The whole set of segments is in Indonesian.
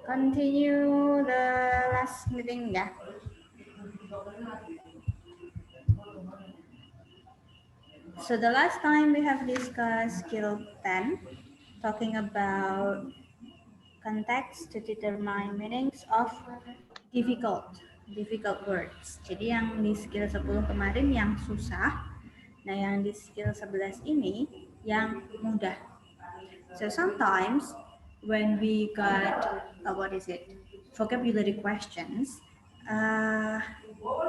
continue the last meeting ya. So the last time we have discussed skill 10, talking about context to determine meanings of difficult words. Jadi yang di skill 10 kemarin yang susah, nah yang di skill 11 ini yang mudah. So sometimes when we got vocabulary questions,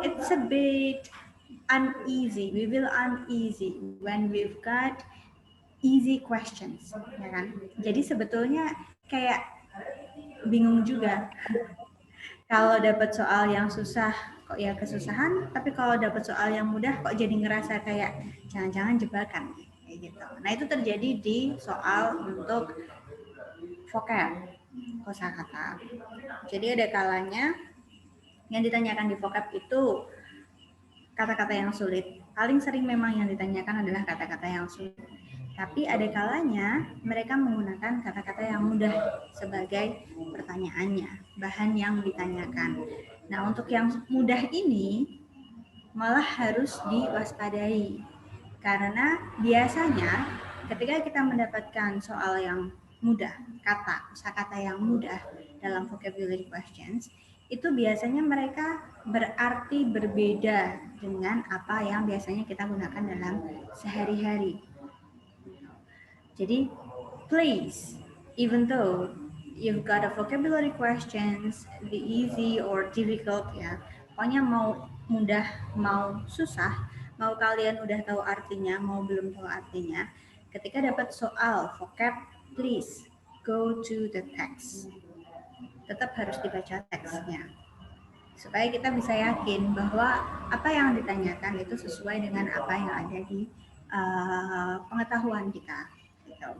it's a bit uneasy. We will uneasy when we've got easy questions, ya kan? Jadi sebetulnya kayak bingung juga. Kalau dapat soal yang susah kok ya kesusahan, tapi kalau dapat soal yang mudah kok jadi ngerasa kayak jangan-jangan jebakan kayak gitu. Nah, itu terjadi di soal untuk vocab, kosakata. Jadi ada kalanya yang ditanyakan di vocab itu kata-kata yang sulit. Paling sering memang yang ditanyakan adalah kata-kata yang sulit. Tapi ada kalanya mereka menggunakan kata-kata yang mudah sebagai pertanyaannya, bahan yang ditanyakan. Nah, untuk yang mudah ini malah harus diwaspadai. Karena biasanya ketika kita mendapatkan soal yang mudah, kosakata yang mudah dalam vocabulary questions, itu biasanya mereka berarti berbeda dengan apa yang biasanya kita gunakan dalam sehari-hari. Jadi, please, even though you've got a vocabulary questions, the easy or difficult ya, pokoknya mau mudah, mau susah, mau kalian udah tahu artinya, mau belum tahu artinya, ketika dapat soal vocab, please go to the text. Tetap harus dibaca teksnya. Supaya kita bisa yakin bahwa apa yang ditanyakan itu sesuai dengan apa yang ada di pengetahuan kita. Gitu.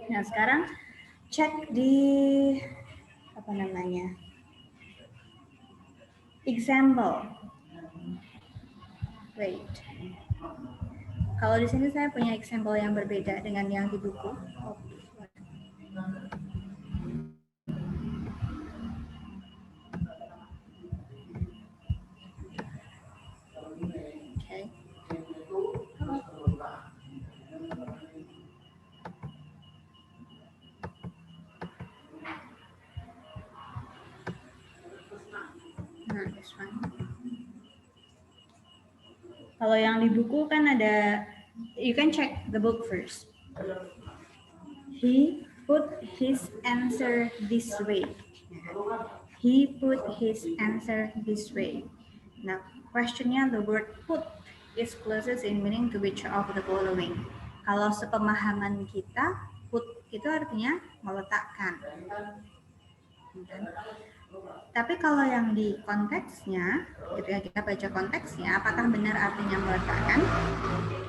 Nah, sekarang cek di example. Wait. Kalau di sini saya punya example yang berbeda dengan yang di buku. Okay. Nah, this one. Kalau yang di buku kan ada, you can check the book first. He put his answer this way. He put his answer this way. Nah, questionnya the word put is closest in meaning to which of the following. Kalau sepemahaman kita, put itu artinya meletakkan. Tapi kalau yang di konteksnya, ketika kita baca konteksnya, apakah benar artinya meletakkan?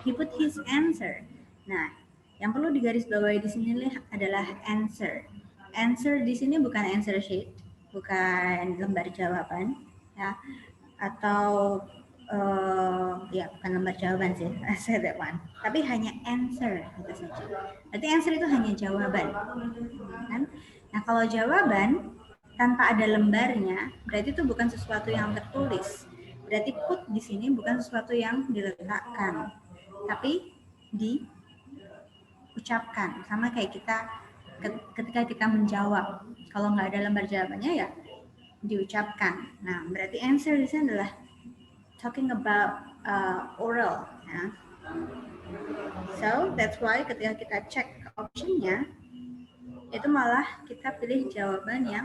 He put his answer. Nah, yang perlu digarisbawahi di sini adalah answer. Answer di sini bukan answer sheet, bukan lembar jawaban, ya, atau ya bukan lembar jawaban sih, I said that one. Tapi hanya answer itu saja. Berarti answer itu hanya jawaban, kan? Nah, kalau jawaban tanpa ada lembarnya, berarti itu bukan sesuatu yang tertulis. Berarti put di sini bukan sesuatu yang diletakkan, tapi diucapkan. Sama kayak kita ketika kita menjawab, kalau nggak ada lembar jawabannya ya diucapkan. Nah, berarti answer di sini adalah talking about oral. Ya. So that's why ketika kita cek optionnya, itu malah kita pilih jawaban yang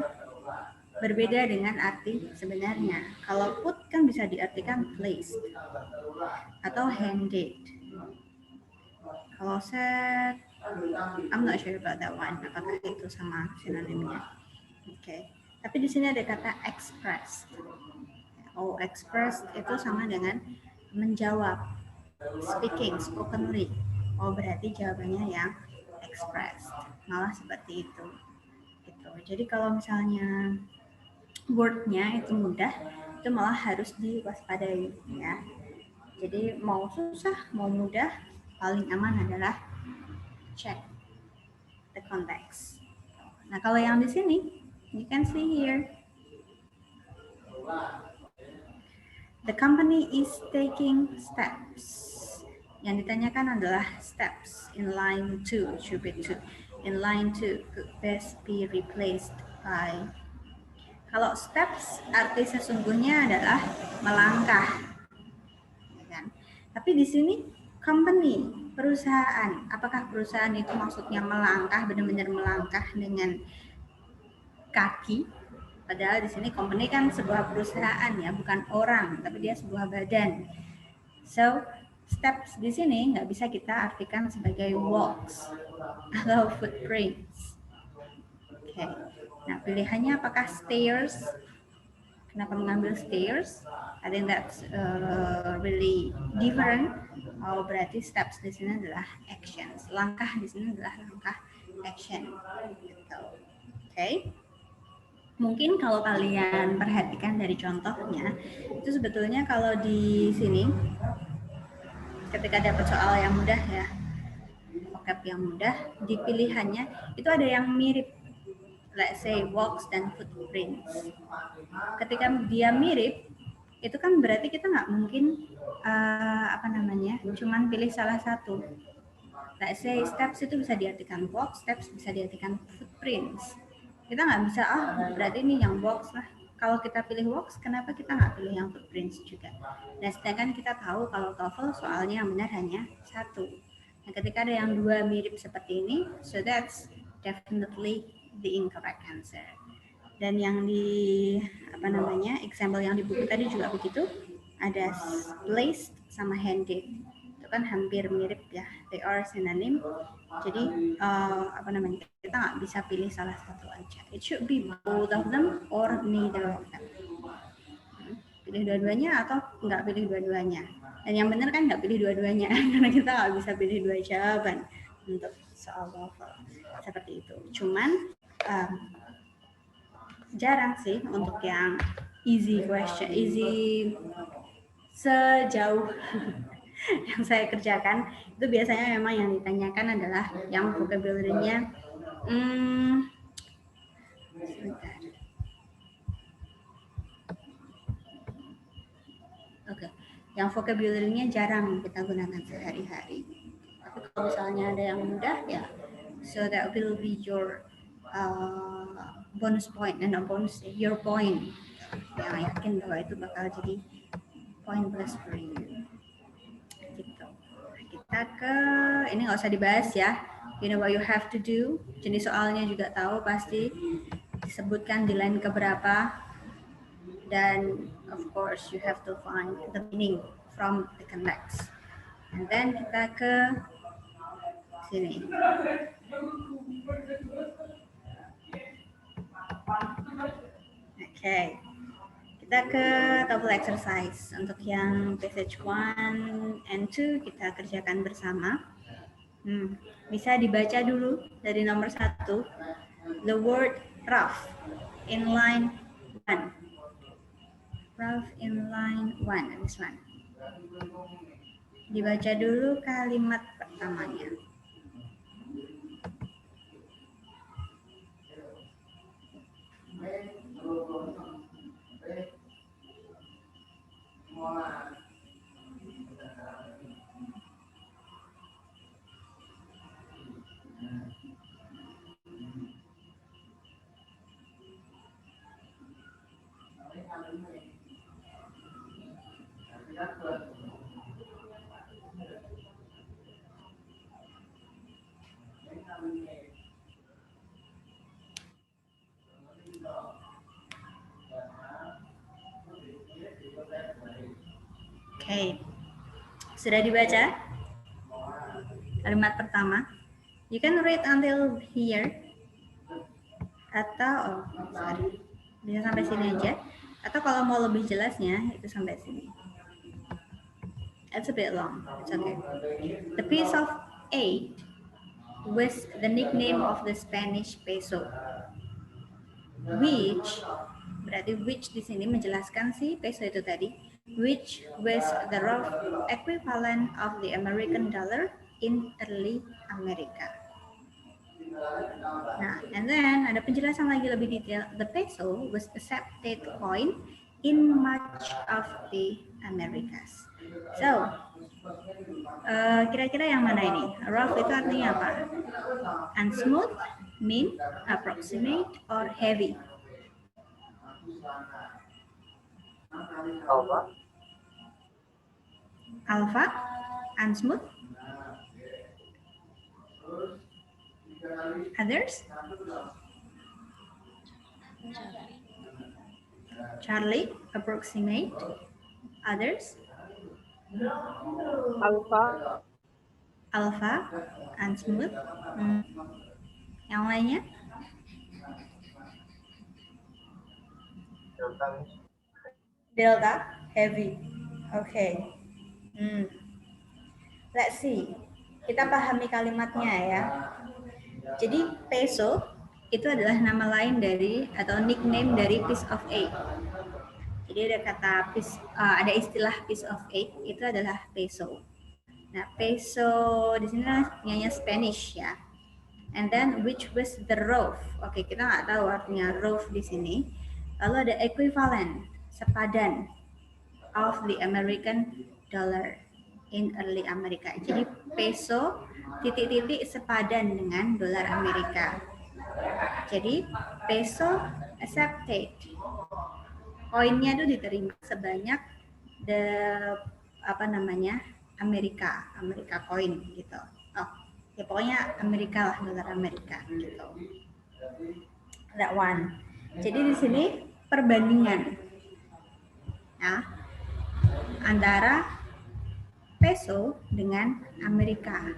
berbeda dengan arti sebenarnya. Kalau put kan bisa diartikan placed atau handed. Kalau set, I'm not sure about that one. Apakah itu sama sinonimnya? Okay. Tapi di sini ada kata expressed. Oh, expressed itu sama dengan menjawab, speaking, spokenly. Oh, berarti jawabannya yang expressed. Malah seperti itu. Gitu. Jadi kalau misalnya word-nya itu mudah, itu malah harus diwaspadai ya. Jadi mau susah, mau mudah, paling aman adalah check the context. Nah, kalau yang di sini You can see here. The company is taking steps. Yang ditanyakan adalah steps in line 2, should be 2. In line 2 could best be replaced by. Kalau steps arti sesungguhnya adalah melangkah, ya kan? Tapi di sini company, perusahaan. Apakah perusahaan itu maksudnya melangkah, benar-benar melangkah dengan kaki? Padahal di sini company kan sebuah perusahaan ya, bukan orang, tapi dia sebuah badan. So steps di sini nggak bisa kita artikan sebagai walks atau footprints. Oke. Nah, pilihannya apakah stairs? Kenapa mengambil stairs? I think that's really different. Oh, berarti steps di sini adalah actions. Langkah di sini adalah langkah action. Gitu. Oke. Mungkin kalau kalian perhatikan dari contohnya, itu sebetulnya kalau di sini ketika dapat soal yang mudah ya, vocab yang mudah, di pilihannya itu ada yang mirip, let's say walks dan footprints. Ketika dia mirip, itu kan berarti kita nggak mungkin cuman pilih salah satu. Let's say steps itu bisa diartikan walks, steps bisa diartikan footprints. Kita nggak bisa, berarti ini yang walks lah. Kalau kita pilih walks, kenapa kita nggak pilih yang footprints juga? Dan sedangkan kita tahu kalau TOEFL soalnya yang benar hanya satu. Nah, ketika ada yang dua mirip seperti ini, so that's definitely the incorrect answer. Dan yang di example yang di buku tadi juga begitu, ada placed sama handed. Itu kan hampir mirip ya, they are synonym. Jadi kita nggak bisa pilih salah satu aja. It should be both of them or neither of them. Pilih dua-duanya atau nggak pilih dua-duanya. Dan yang benar kan nggak pilih dua-duanya karena kita nggak bisa pilih dua jawaban untuk soal TOEFL seperti itu. Cuman jarang sih untuk yang easy question, easy sejauh yang saya kerjakan itu biasanya memang yang ditanyakan adalah yang vocabulary-nya yang vocabulary-nya jarang kita gunakan sehari-hari. Tapi kalau misalnya ada yang mudah ya, so that will be your bonus point, bonus your point. Yang yakin bahwa itu bakal jadi point plus for you. Gitu. Kita ke ini nggak usah dibahas ya. You know what you have to do. Jenis soalnya juga tahu pasti disebutkan di line keberapa. Dan of course you have to find the meaning from the context. And then kita ke sini. Okay. Kita ke TOEFL exercise. Untuk yang passage 1 and 2 kita kerjakan bersama. Bisa dibaca dulu dari nomor 1. The word rough in line 1. Rough in line 1. This one. Dibaca dulu kalimat pertamanya. Oke, sudah dibaca kalimat pertama. You can read until here atau bisa sampai sini aja. Atau kalau mau lebih jelasnya itu sampai sini. It's a bit long. It's okay. The piece of 8 was the nickname of the Spanish peso, which berarti which di sini menjelaskan si peso itu tadi, which was the rough equivalent of the American dollar in early America. Nah, and then ada penjelasan lagi lebih detail. The peso was accepted coin in much of the Americas. So, kira-kira yang mana ini? Rough itu artinya apa? Unsmooth, mean, approximate, or heavy? Alpha, unsmooth. Others? Charlie, approximate. Others? Alpha, unsmooth. Yang lainnya? Delta, heavy. Okay. Let's see. Kita pahami kalimatnya ya. Jadi peso itu adalah nama lain dari atau nickname dari piece of egg. Jadi ada kata piece, ada istilah piece of egg itu adalah peso. Nah, peso di sini nyanyi Spanish ya. And then which was the rough? Oke, kita nggak tahu artinya rough di sini. Lalu ada equivalent, sepadan of the American dollar in early America. Jadi peso titik-titik sepadan dengan dolar Amerika. Jadi peso accepted. Koinnya itu diterima sebanyak Amerika koin gitu. Oh, ya pokoknya Amerika lah, dolar Amerika gitu. That one. Jadi di sini perbandingan ya, antara peso dengan Amerika.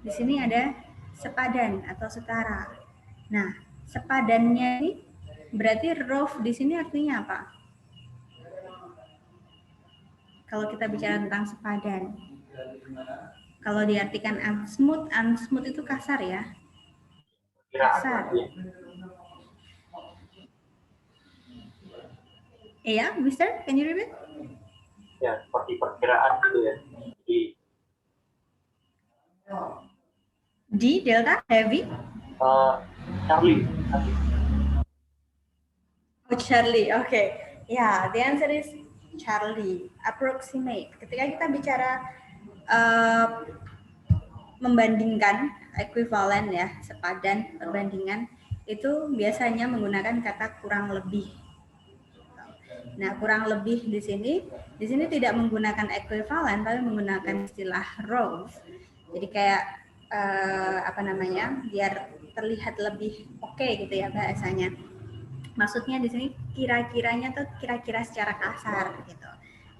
Di sini ada sepadan atau setara. Nah, sepadannya ini berarti rough di sini artinya apa? Kalau kita bicara tentang sepadan. Kalau diartikan unsmooth itu kasar ya. Kasar. Iya, Mister, can you repeat? Ya, seperti perkiraan gitu ya. D, delta, heavy? Charlie. Oh, Charlie, okay. Yeah, the answer is Charlie. Approximate. Ketika kita bicara membandingkan, equivalent ya, sepadan, perbandingan, itu biasanya menggunakan kata kurang lebih. Nah, kurang lebih di sini tidak menggunakan equivalent, tapi menggunakan istilah rough. Jadi kayak biar terlihat lebih oke gitu ya bahasanya. Maksudnya di sini kira-kiranya tuh kira-kira secara kasar gitu.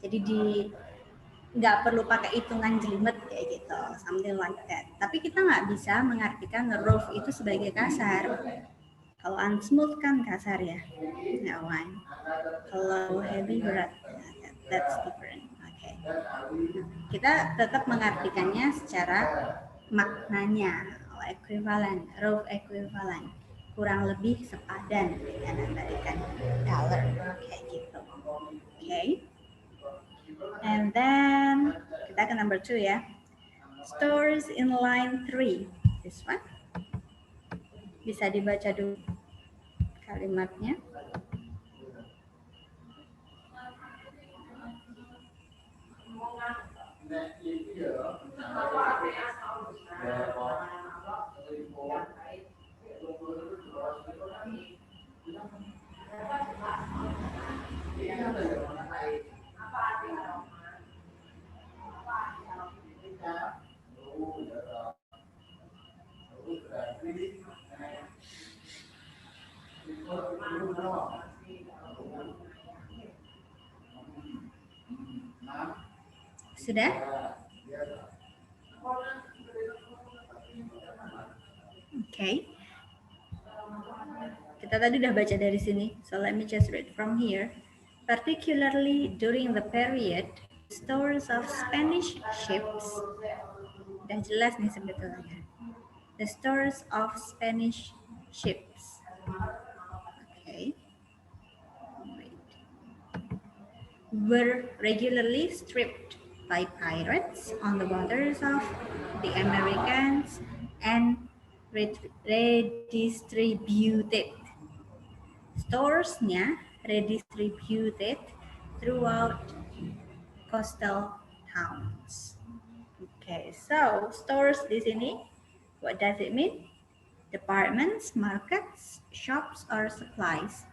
Jadi nggak perlu pakai hitungan jelimet kayak gitu, something like that. Tapi kita nggak bisa mengartikan rough itu sebagai kasar. Kalau unsmooth kan kasar ya, that one. Kalau heavy berat, that's different. Okay. Kita tetap mengartikannya secara maknanya, equivalent, rough equivalent, kurang lebih sepadan dengan American dollar, kayak gitu. Okay. And then kita ke number 2 ya. Stores in line 3. This one. Bisa dibaca dulu kalimatnya. Sudah? Okay. Kita tadi udah baca dari sini, so let me just read from here. Particularly during the period, stores of Spanish ships. Udah jelas nih sebetulnya. The stores of Spanish ships. Okay. Wait. Were regularly stripped by pirates on the waters of the Americans and redistributed. Stores-nya redistributed throughout coastal towns. Okay, so stores di sini, what does it mean? Departments, markets, shops, or supplies?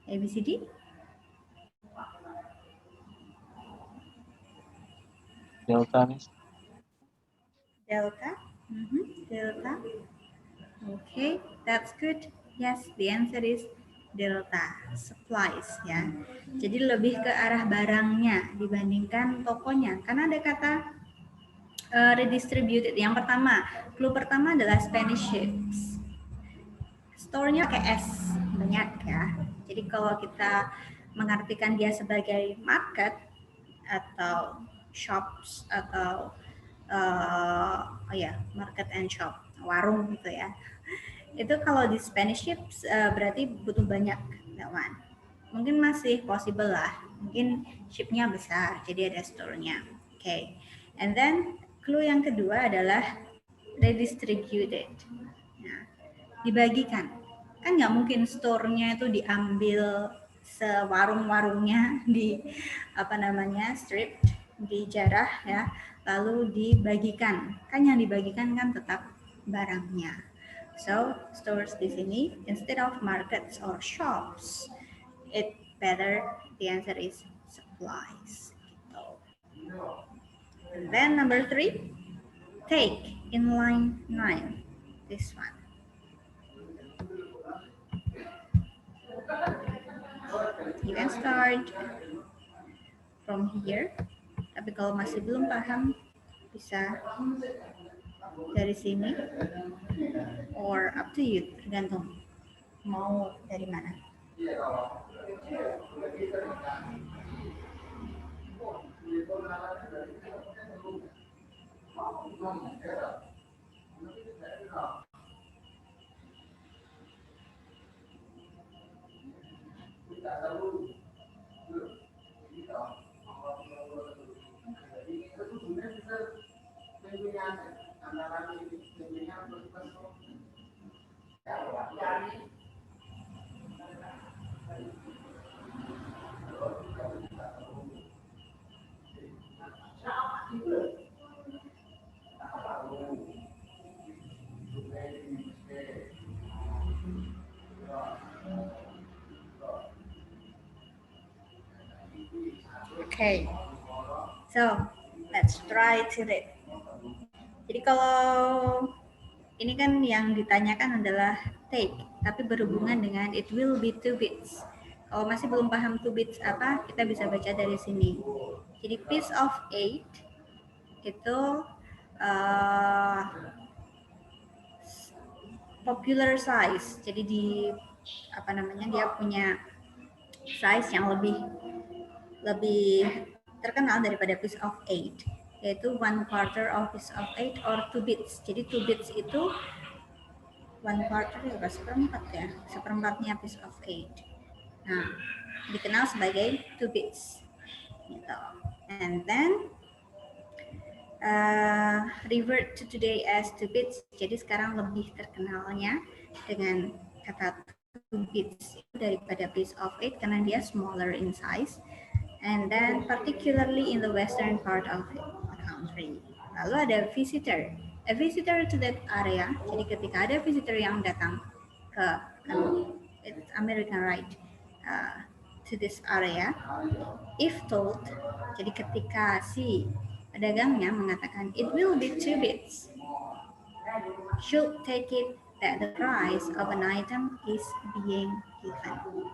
ABCD? Delta, Miss. Delta? Delta. Okay, that's good. Yes, the answer is delta, supplies ya. Jadi lebih ke arah barangnya dibandingkan tokonya. Karena ada kata redistributed. Yang pertama, clue pertama adalah Spanish ships. Store-nya pakai S, banyak ya. Jadi kalau kita mengartikan dia sebagai market atau shops atau market and shop, warung gitu ya. Itu kalau di Spanish ships berarti butuh banyak lawan. Mungkin masih possible lah. Mungkin shipnya besar, jadi ada store-nya. Okay. And then clue yang kedua adalah redistributed. Nah, dibagikan. Kan nggak mungkin store-nya itu diambil sewarung-warungnya di strip, dijarah ya, lalu dibagikan. Kan yang dibagikan kan tetap barangnya. So stores di sini instead of markets or shops, it better the answer is supplies. Gitu. And then number 3, take in line 9. This one. You can start from here. Tapi kalau masih belum paham, bisa dari sini. Or up to you, tergantung mau dari mana. Okay, so let's try to read. Jadi kalau ini kan yang ditanyakan adalah take, tapi berhubungan dengan it will be 2 bits. Kalau masih belum paham 2 bits apa, kita bisa baca dari sini. Jadi piece of 8 itu popular size. Jadi dia punya size yang lebih terkenal daripada piece of 8, yaitu 1/4 of piece of 8 or 2 bits. Jadi 2 bits itu 1/4 ya, seperempatnya piece of 8. Nah, dikenal sebagai 2 bits. Gitu. And then revert to today as 2 bits. Jadi sekarang lebih terkenalnya dengan kata 2 bits daripada piece of 8 karena dia smaller in size. And then particularly in the western part of the country. Lalu ada visitor. A visitor to that area. Jadi ketika ada visitor yang datang ke it's American right to this area, if told, jadi ketika si pedagangnya mengatakan it will be 2 bits, should take it that the price of an item is being given.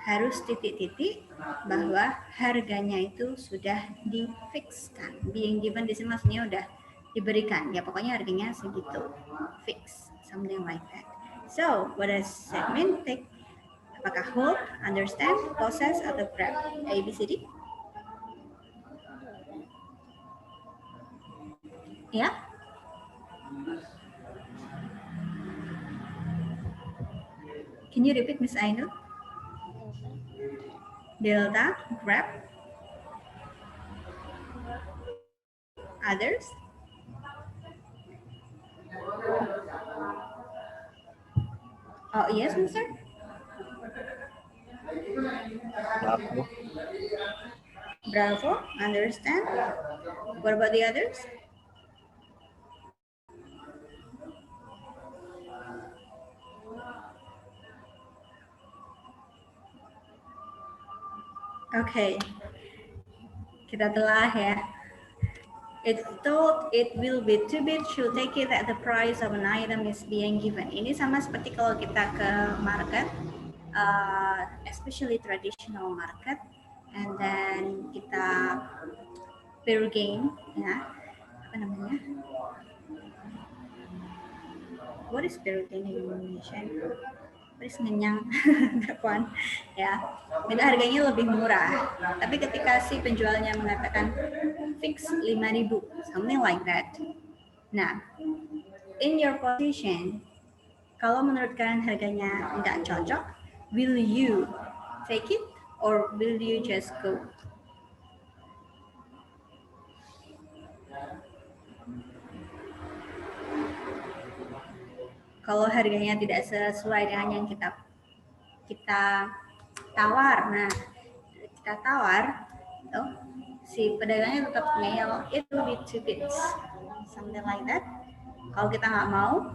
Harus titik-titik bahwa harganya itu sudah difikskan. Being given di sini maksudnya udah diberikan. Ya pokoknya harganya segitu. Fix, something like that. So, what does that mean? Take, apakah hold, understand, possess, atau grab? ABCD? Ya? Can you repeat, Miss Ainul? Delta, Grab. Others? Oh, yes, mister? Bravo. Bravo, understand. What about the others? Okay, kita telah ya. It thought it will be too big, should take it at the price of an item is being given. Ini sama seperti kalau kita ke market, especially traditional market, and then kita bargain, ya, apa namanya? What is bargain in Indonesia? Terus ngenyang kapan ya, itu harganya lebih murah, tapi ketika si penjualnya mengatakan fix 5.000, something like that. Nah, in your position, kalau menurut kalian harganya nggak cocok, will you take it or will you just go? Kalau harganya tidak sesuai dengan yang kita tawar, nah kita tawar, tuh, si pedagangnya tetap ngeyel, it will be too big, something like that. Kalau kita nggak mau,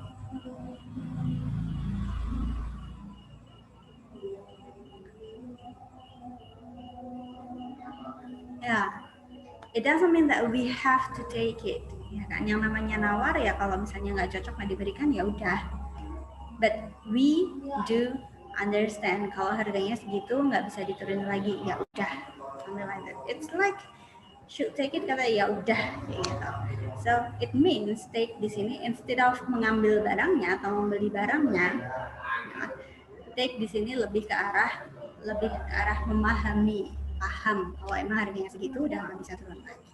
ya, it doesn't mean that we have to take it. Ya kan, yang namanya nawar ya kalau misalnya nggak cocok nggak diberikan ya udah. But we do understand kalau harganya segitu nggak bisa diturunin lagi, ya udah, something like that. It's like should take it, kata ya udah gitu. So it means take di sini instead of mengambil barangnya atau membeli barangnya, take di sini lebih ke arah memahami, paham kalau emang harganya segitu udah nggak bisa turun lagi.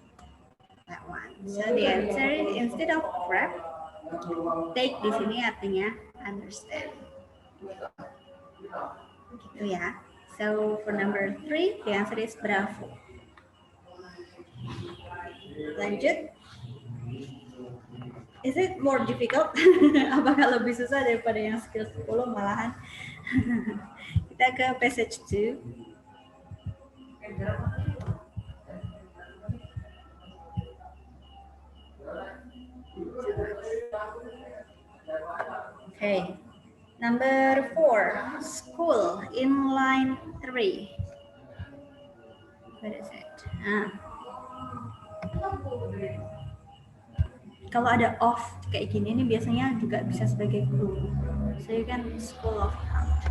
That one. So the answer is instead of grab, take di sini artinya understand. Gitu ya. So for number 3, the answer is bravo. Lanjut. Is it more difficult? Apakah lebih susah daripada yang skill 10 malahan? Kita ke passage 2. Okay. Number 4, school in line 3. What is it? Kalau ada of kayak gini ini biasanya juga bisa sebagai clue. So you can school of thought.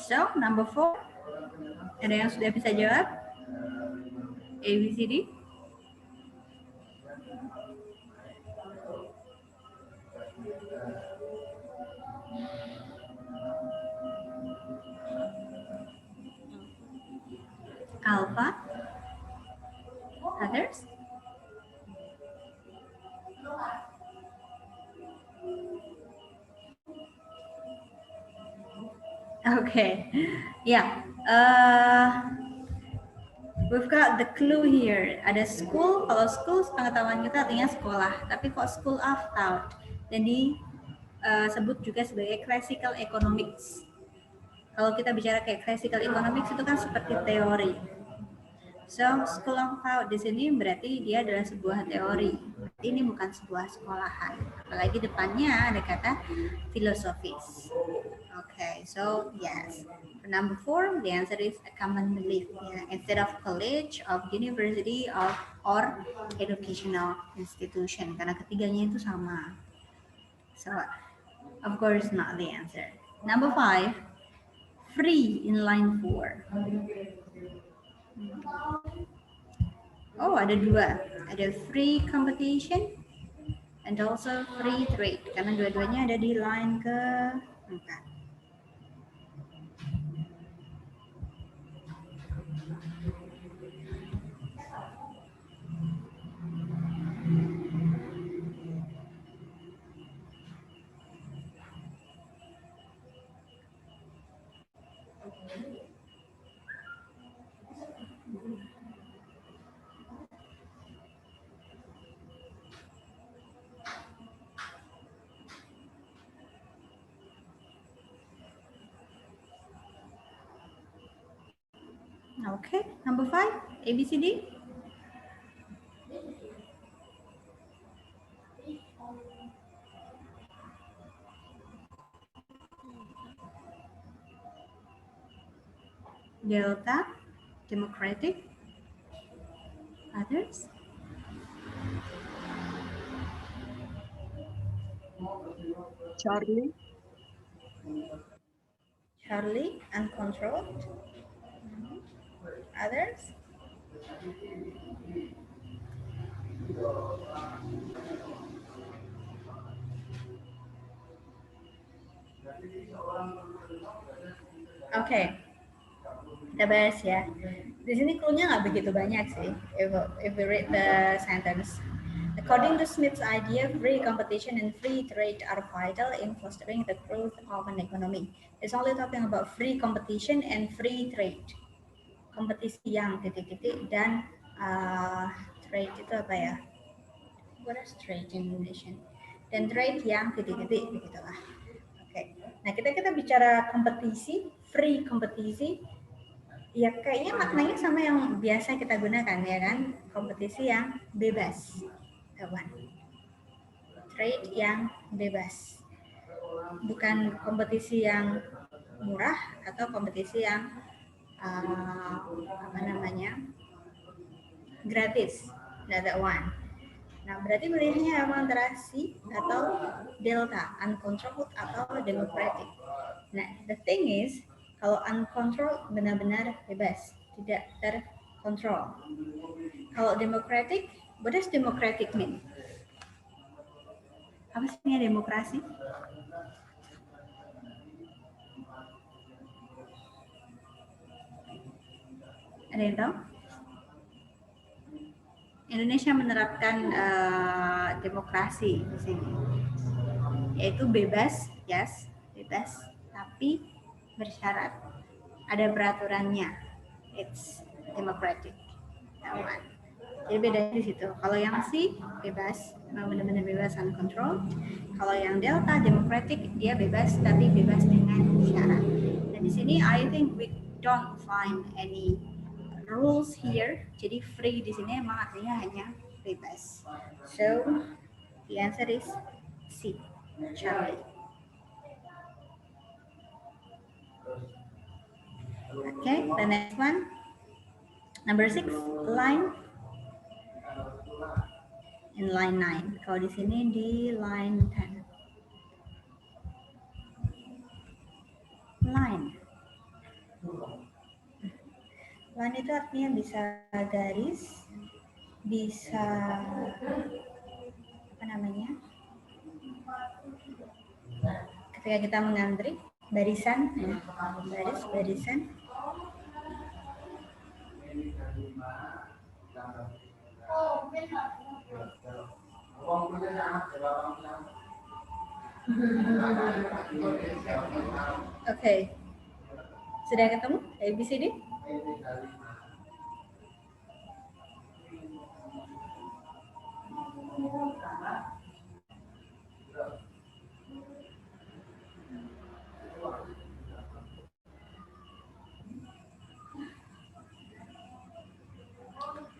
So, number 4. Ada yang sudah bisa jawab? A, B, C, D? Alpha? Others? Okay, yeah. We've got the clue here. Ada school. Kalau school, pengetahuan kita artinya sekolah. Tapi kok school of thought, dan disebut juga sebagai classical economics. Kalau kita bicara kayak classical economics itu kan seperti teori. So, school of thought di sini berarti dia adalah sebuah teori. Ini bukan sebuah sekolahan. Apalagi depannya ada kata filosofis. Okay, so yes. For number 4, the answer is a common belief. Yeah. Instead of college, of university, or educational institution. Karena ketiganya itu sama. So, of course, not the answer. Number 5, free in line 4. Oh, ada dua. Ada free competition and also free trade. Karena dua-duanya ada di line ke-4. Okay, number 5, ABCD. Delta, Democratic. Others? Charlie. Charlie, uncontrolled. Others? Oke, kita bahas ya. Di sini clue-nya nggak begitu banyak sih. If we read the sentence. According to Smith's idea, free competition and free trade are vital in fostering the growth of an economy. It's only talking about free competition and free trade. Kompetisi yang titik-titik dan trade itu apa ya? What is trade in Indonesia? Dan trade yang titik-titik begitulah. Oke. Nah, kita bicara kompetisi, free kompetisi, ya kayaknya maknanya sama yang biasa kita gunakan ya kan? Kompetisi yang bebas. Kawan. Trade yang bebas. Bukan kompetisi yang murah atau kompetisi yang apa namanya? Gratis. That one. Nah, berarti pilihannya apa antara C atau delta, uncontrolled atau democratic. Nah, the thing is, kalau uncontrolled benar-benar bebas, tidak terkontrol. Kalau democratic, what does democratic mean? Apa sih demokrasi? Ada yang tahu? Indonesia menerapkan demokrasi di sini, yaitu bebas, yes, bebas, tapi bersyarat, ada peraturannya. It's democratic. Jadi beda di situ. Kalau yang C bebas, memang benar-benar bebas uncontrolled. Kalau yang delta democratic, dia bebas tapi bebas dengan syarat. Dan di sini I think we don't find any rules here. Jadi free di sini emang artinya hanya bebas. So the answer is C, Charlie. Okay, the next one. Number 6, line. In line 9. Kalau di sini di line 10. Line. Line itu artinya bisa garis, bisa apa namanya? Ketika kita mengantri, barisan, ya, baris, barisan. Oke. Sudah ketemu ABCD?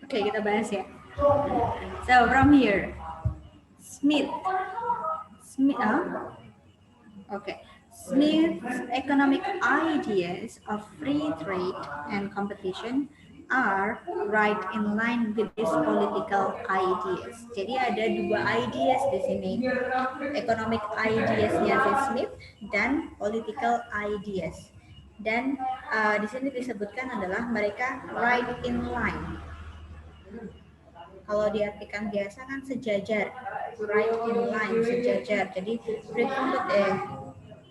Oke, kita bahas ya. So from here, Smith's economic ideas of free trade and competition are right in line with these political ideas. Jadi ada dua ideas di sini, economic ideas-nya si Smith dan political ideas. Dan di sini disebutkan adalah mereka right in line. Kalau diartikan biasa kan sejajar, right in line, sejajar. Jadi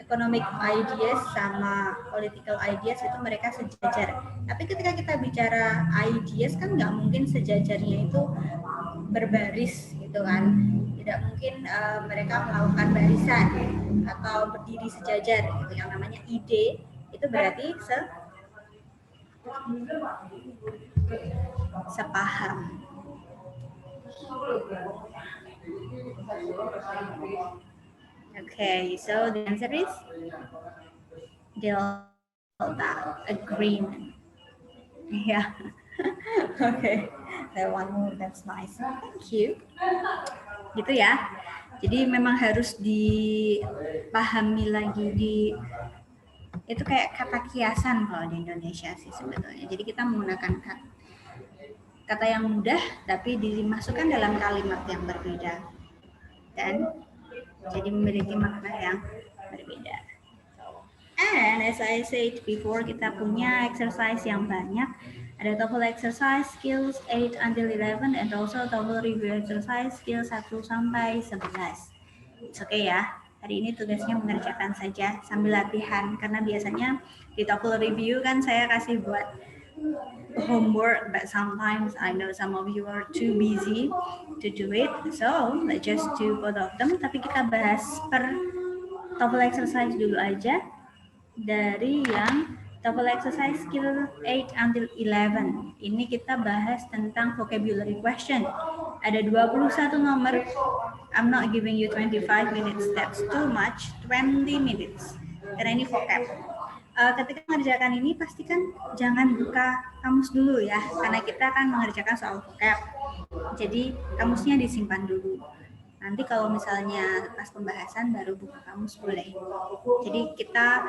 economic ideas sama political ideas itu mereka sejajar. Tapi ketika kita bicara ideas kan nggak mungkin sejajarnya itu berbaris gitu kan. Tidak mungkin mereka melakukan barisan atau berdiri sejajar gitu. Yang namanya ide itu berarti sepaham. Okay, so the answer is delta, agreement. Yeah. Okay, that one more, that's nice. Thank you. Gitu ya. Jadi memang harus dipahami lagi itu kayak kata kiasan kalau di Indonesia sih sebetulnya. Jadi kita menggunakan kata yang mudah tapi dimasukkan dalam kalimat yang berbeda dan jadi memiliki makna yang berbeda. And as I said before, kita punya exercise yang banyak. Ada TOEFL exercise skills 8 until 11 and also TOEFL review exercise skills 1 sampai 11. It's okay ya. Hari ini tugasnya mengerjakan saja sambil latihan karena biasanya di TOEFL review kan saya kasih buat homework, but sometimes I know some of you are too busy to do it, so let's just do both of them. Tapi kita bahas per TOEFL exercise dulu aja dari yang TOEFL exercise skill 8 until 11. Ini kita bahas tentang vocabulary question. Ada 21 nomor. I'm not giving you 25 minutes, that's too much. 20 minutes. Karena ini vocab. Ketika mengerjakan ini pastikan jangan buka kamus dulu ya, karena kita akan mengerjakan soal vocab. Jadi kamusnya disimpan dulu. Nanti kalau misalnya pas pembahasan baru buka kamus boleh. Jadi kita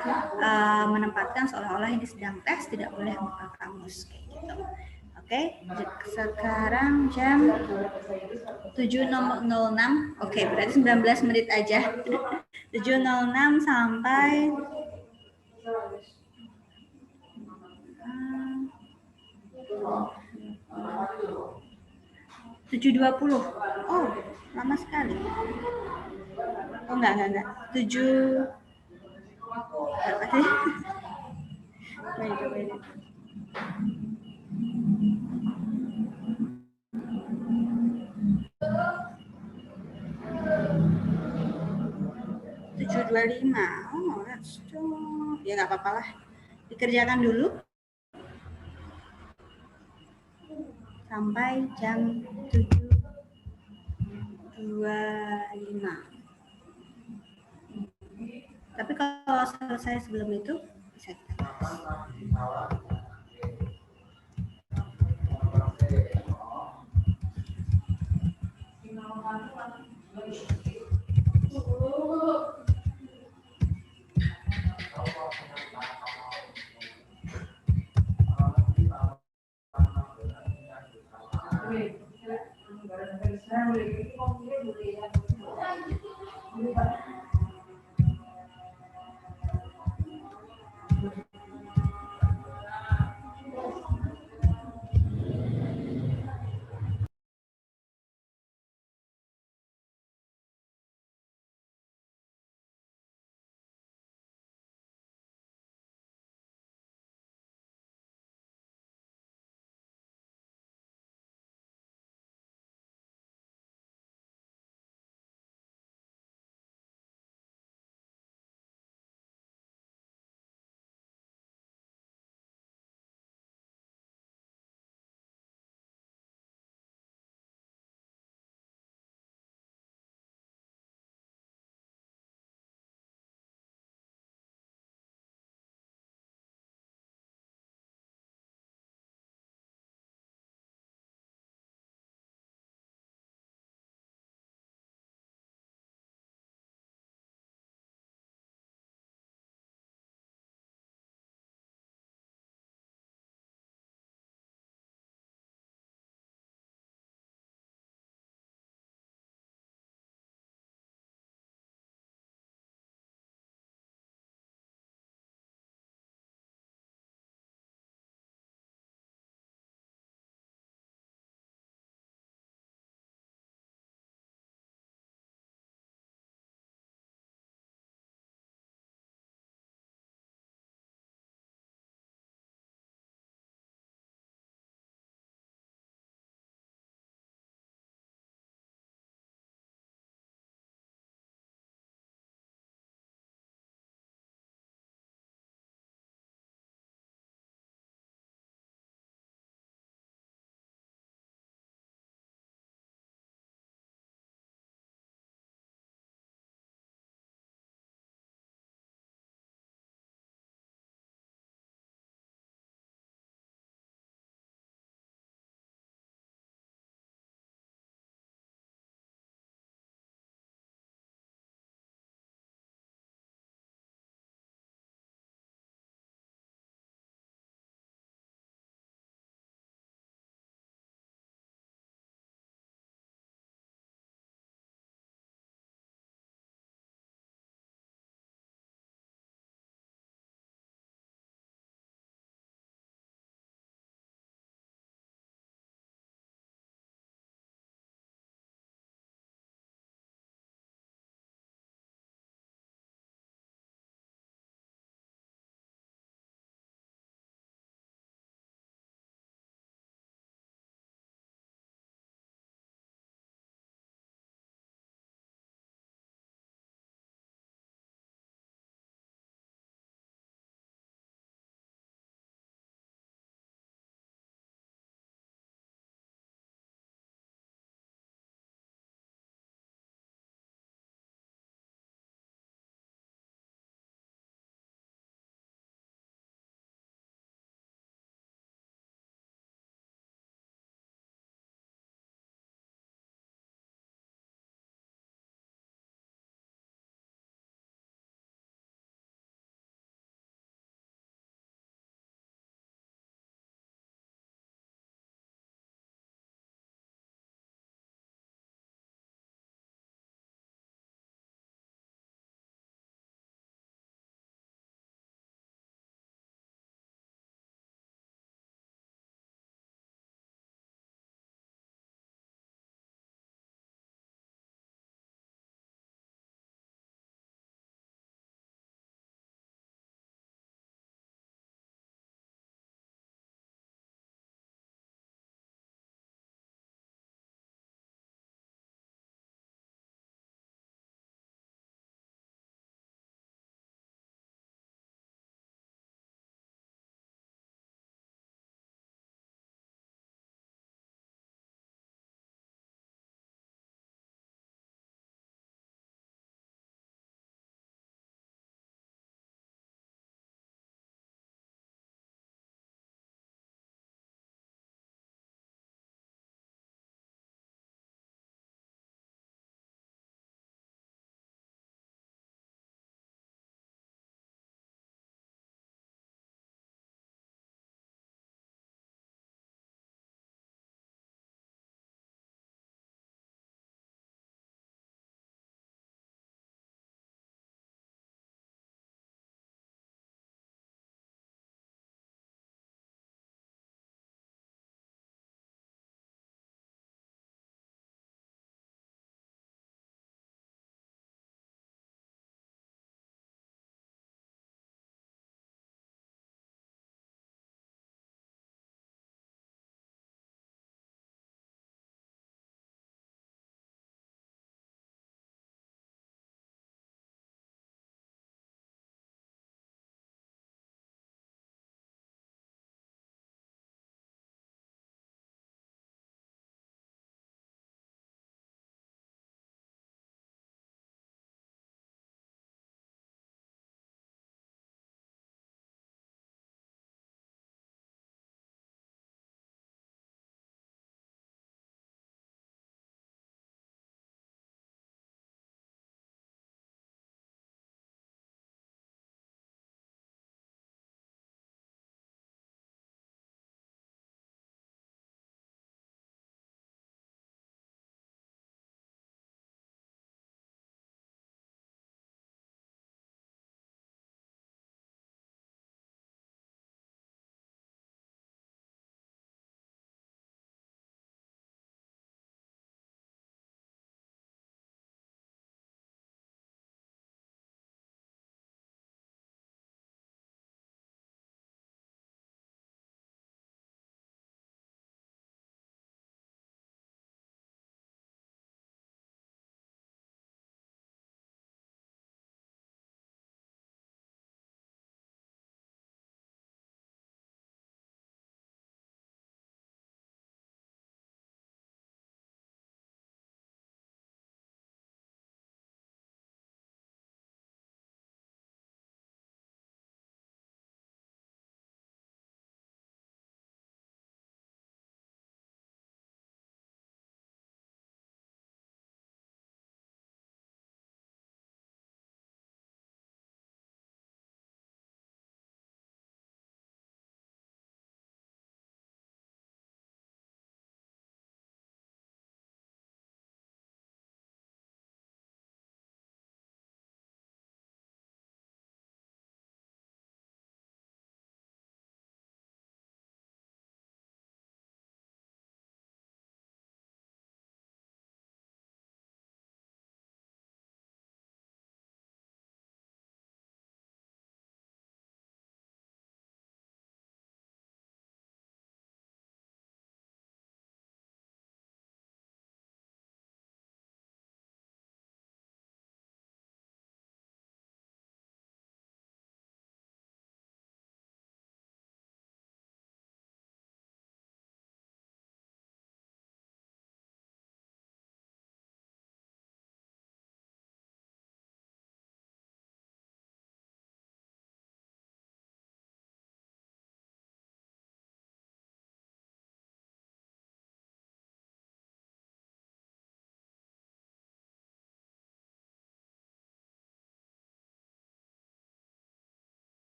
menempatkan seolah-olah ini sedang tes, tidak boleh buka kamus kayak gitu. Oke, sekarang jam 7.06. Oke, berarti 19 menit aja. 7.06 sampai 7.20. Oh, lama sekali. Oh, enggak. 7 berapa sih? Wait. 7.25. Oh, that's true. Ya nggak apa-apa lah. Dikerjakan dulu sampai jam 7.25. Tapi kalau selesai sebelum itu bisa kita bahas.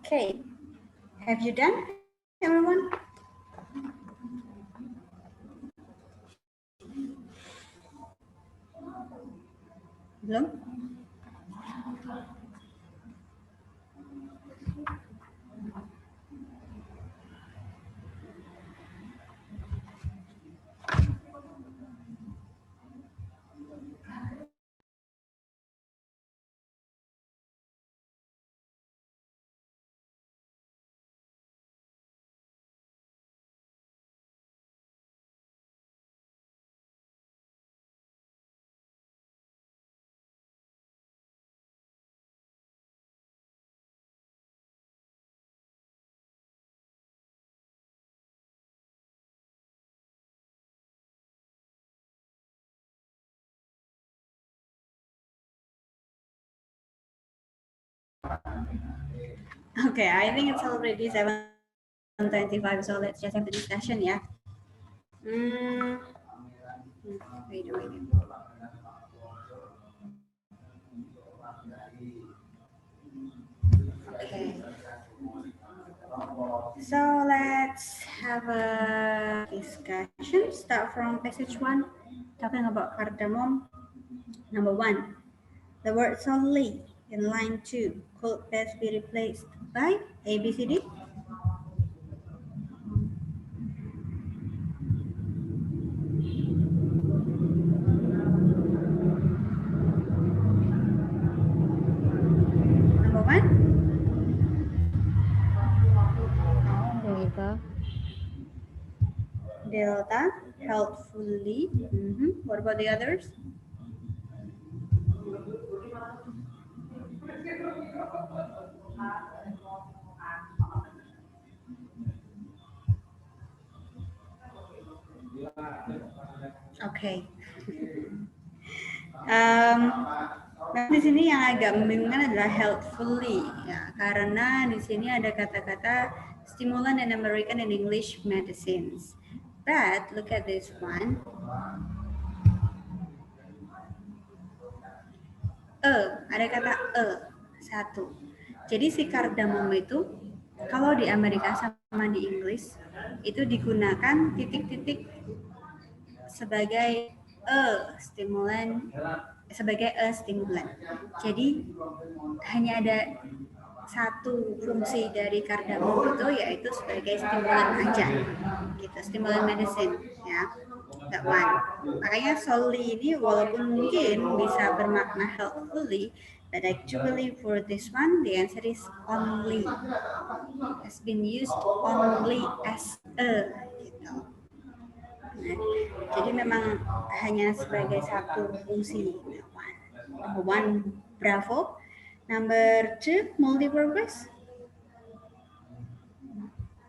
Okay, have you done, everyone? Belum? Okay, I think it's already 7:25, so let's just have the discussion, yeah. Wait. Okay. So let's have a discussion. Start from passage 1, talking about cardamom. Number 1, the word solely in line 2 could best be replaced by A, B, C, D. Number 1, Delta. delta, helpfully. What about the others? Okay. Nah, di sini yang agak membingungkan adalah helpfully, ya, karena di sini ada kata-kata stimulant and American and English medicines. But look at this one. Ada kata satu. Jadi si kardamom itu kalau di Amerika sama di Inggris itu digunakan titik-titik sebagai stimulan, stimulan. Jadi hanya ada satu fungsi dari kardamom itu yaitu sebagai stimulan aja, gitu, stimulan medicine, ya, that one. Makanya solely ini walaupun mungkin bisa bermakna helpfully, but actually for this one the answer is only, has been used only as a, gitu. Nah, jadi memang hanya sebagai satu fungsi. Number 1, bravo. Number 2, multi-purpose.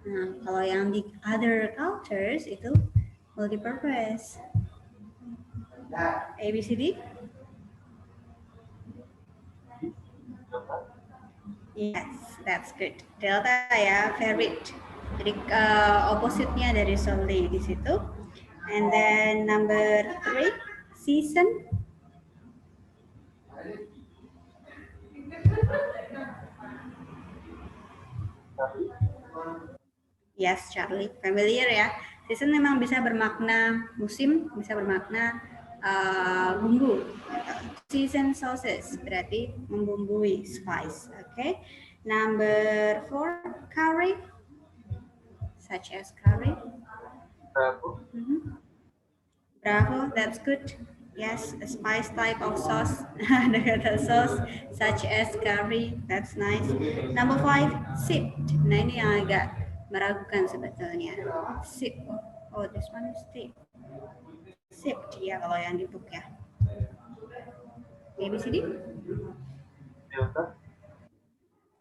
Nah, kalau yang di other cultures itu multi-purpose. A, B, C, D? Yes, that's good. Delta ya, varied. Jadi opposite-nya dari solely di situ. And then number 3, season. Yes, Charlie. Familiar ya. Season memang bisa bermakna musim, bisa bermakna bumbu. Season sauces berarti membumbui, spice. Okay. Number 4, curry, such as curry. Bravo, that's good. Yes, a spice type of sauce. Ada kata sauce, such as curry. That's nice. Number 5, sipped. Nah, ini yang agak meragukan sebetulnya. Sip. Oh, this one is sip. Sipped ya kalau yang di book ya. A, B, C, D?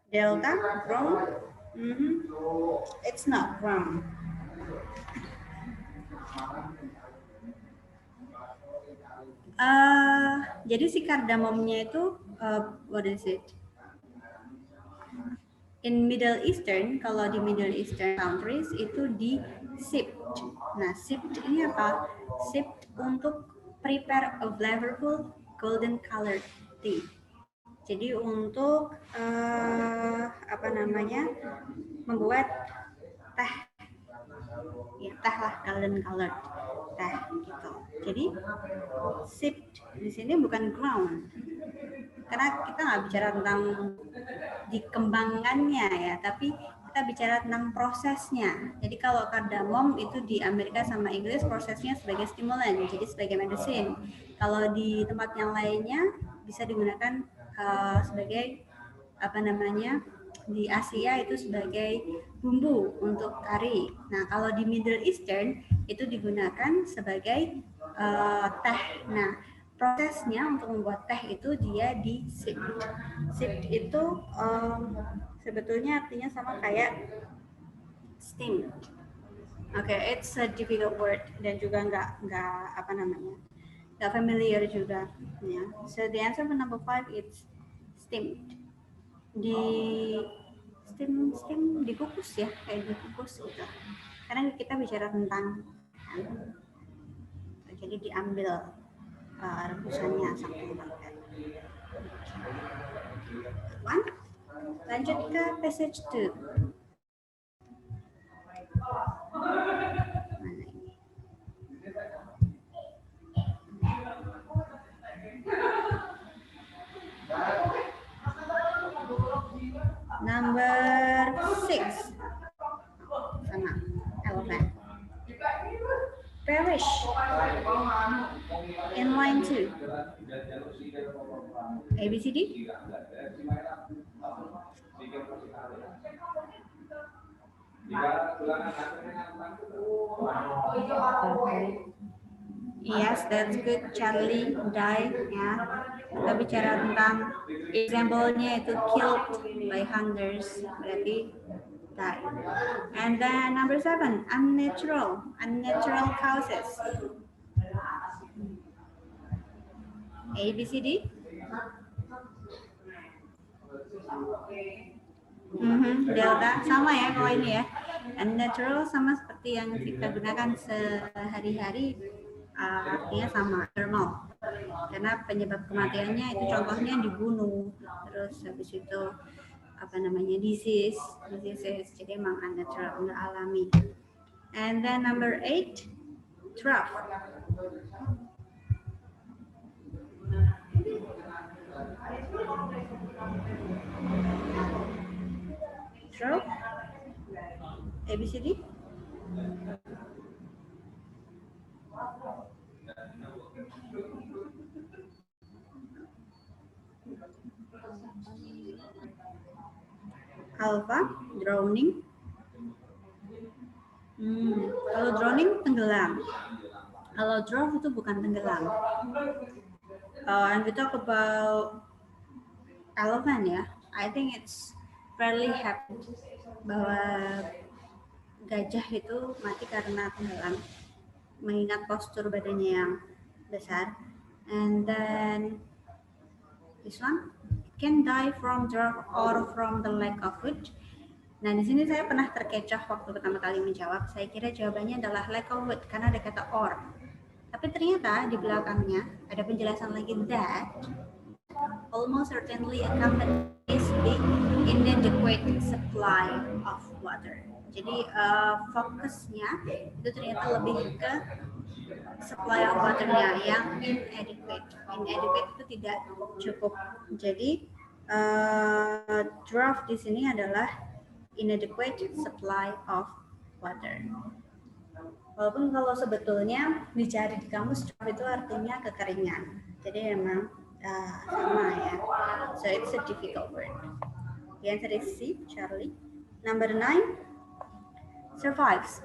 Delta, wrong. It's not wrong. Jadi si kardamomnya itu what is it? In Middle Eastern, kalau di Middle Eastern countries itu di sipped. Nah, sipped ini apa? Sipped untuk prepare a flavorful golden colored tea. Jadi untuk apa namanya, membuat teh, ya teh lah, golden colored teh gitu. Jadi sip di sini bukan ground, karena kita nggak bicara tentang dikembangkannya ya, tapi kita bicara tentang prosesnya. Jadi kalau kardamom itu di Amerika sama Inggris prosesnya sebagai stimulan, jadi sebagai medicine. Kalau di tempat yang lainnya bisa digunakan sebagai apa namanya, di Asia itu sebagai bumbu untuk kari. Nah kalau di Middle Eastern itu digunakan sebagai teh. Nah prosesnya untuk membuat teh itu dia di sipped. Sipped itu sebetulnya artinya sama kayak steam. Okay, it's a difficult word dan juga nggak apa namanya, nggak familiar juga. Yeah. So the answer for number 5 is steamed. Di steam dikukus ya, kayak dikukus gitu. Karena kita bicara tentang jadi diambil rebusannya something like that. One, lanjut ke passage 2. Mana ini? Number 6. Sama elephant. Perish in line 2. ABCD. Yes, that's good, Charlie. Die, ya. Kita bicara tentang example-nya itu killed by hungers, berarti die. And then number 7, unnatural causes. A, B, C, D. Delta sama ya kalau ini ya. Unnatural sama seperti yang kita gunakan sehari-hari, artinya sama, normal. Karena penyebab kematiannya itu contohnya dibunuh, terus habis itu apa namanya, diseases, jadi emang unnatural, nggak alami. And then number 8, trough. Trough, ABCD. Alpha, drowning. Kalau drowning tenggelam. Kalau drop itu bukan tenggelam. And we talk about elephant ya. I think it's fairly happy bahwa gajah itu mati karena tenggelam, mengingat postur badannya yang besar. And then this one, can die from drought or from the lack of food. Nah, di sini saya pernah terkecoh waktu pertama kali menjawab. Saya kira jawabannya adalah lack of food karena ada kata or. Tapi ternyata di belakangnya ada penjelasan lagi that almost certainly accompanies the inadequate supply of water. Jadi fokusnya itu ternyata lebih ke supply of waternya yang inadequate. Inadequate itu tidak cukup. Jadi drought di sini adalah inadequate supply of water. Walaupun kalau sebetulnya dicari di kamus drought itu artinya kekeringan. Jadi memang sama ya. So it's a difficult word. The answer is C, Charlie. Number 9, survives.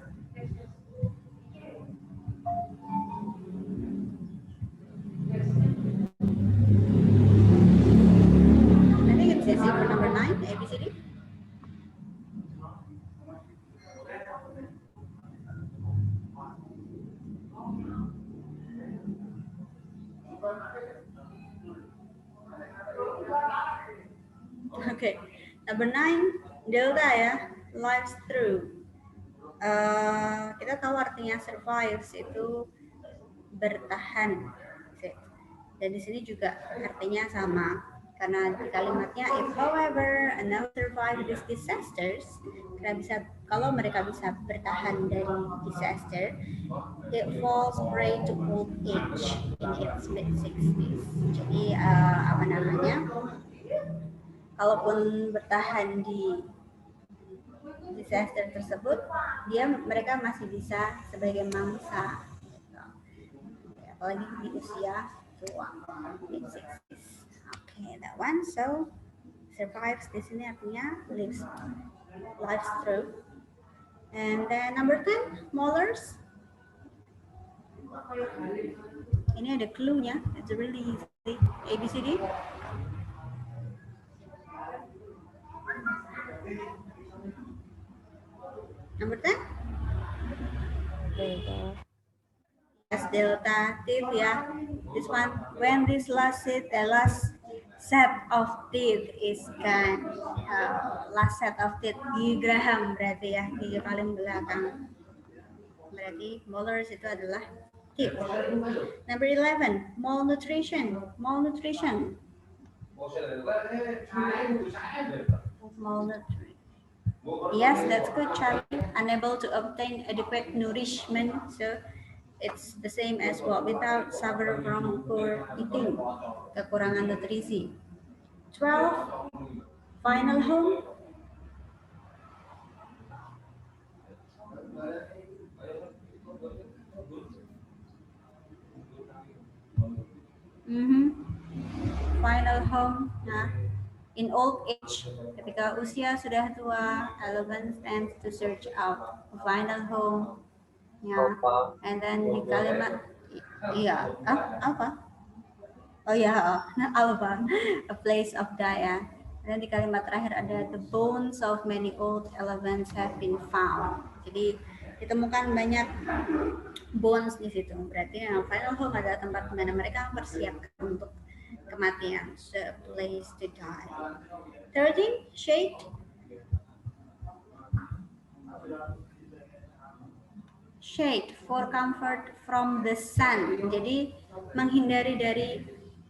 I think it's easy for number 9, ABCD. Okay, number 9, delta ya, lives through. Kita tahu artinya survives itu bertahan. Dan di sini juga artinya sama, Karena di kalimatnya if however another survive these disasters, kalau mereka bisa bertahan dari disaster, it falls prey to old age in its mid-60s. Jadi apa namanya? Kalaupun bertahan di disaster tersebut, mereka masih bisa sebagai mangsa, gitu. Apalagi di usia tua, mid-60s. Okay, that one. So survives di sini artinya lives through. And then number 10, molars. Ini ada clue-nya. It's really easy. ABCD. Number 10. Yes, delta teeth, ya. This one, when this last set of teeth is gone. Last set of teeth, gigi geraham berarti ya, gigi paling belakang. Berarti molars itu adalah teeth. Number 11, malnutrition. Malnutrition. Yes, that's good, Charlie. Unable to obtain adequate nourishment. So it's the same as what without suffer from poor eating. Kekurangan nutrisi. 12, final home. Final home. Nah, in old age, ketika usia sudah tua, elephant tends to search out a final home. Ya, and then di kalimat, iya, apa? Oh ya, alba, a place of die. Ya. Dan di kalimat terakhir ada the bones of many old elephants have been found. Jadi ditemukan banyak bones di situ. Berarti final home adalah tempat di mana mereka mempersiapkan untuk kematian, so a place to die. 13, shade. Shade for comfort from the sun. Jadi menghindari dari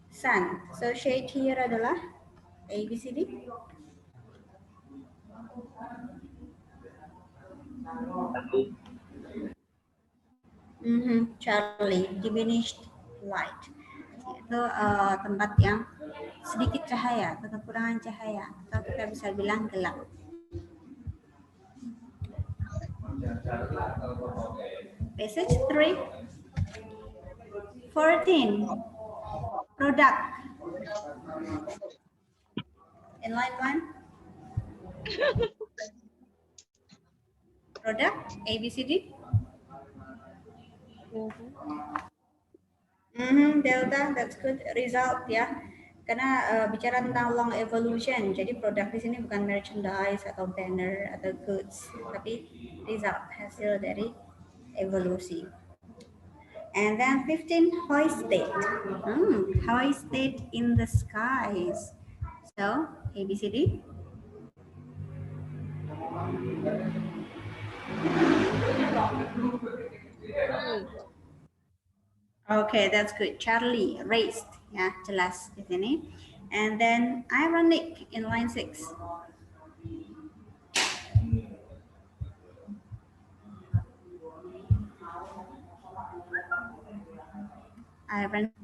sun. So shade here adalah ABCD. Charlie, diminished light. Itu tempat yang sedikit cahaya atau kekurangan cahaya, atau kita bisa bilang gelap. Passage 3. 14. Product. In line 1. Product, ABCD. Delta, that's good. Result ya. Karena bicara tentang long evolution, jadi produk di sini bukan merchandise atau banner atau goods, tapi result, hasil dari evolusi. And then 15, hoisted. Hoisted in the skies. So, ABCD. Okay, that's good. Charlie, raised. Ya, jelas di sini. And then ironic in line 6. Ironic.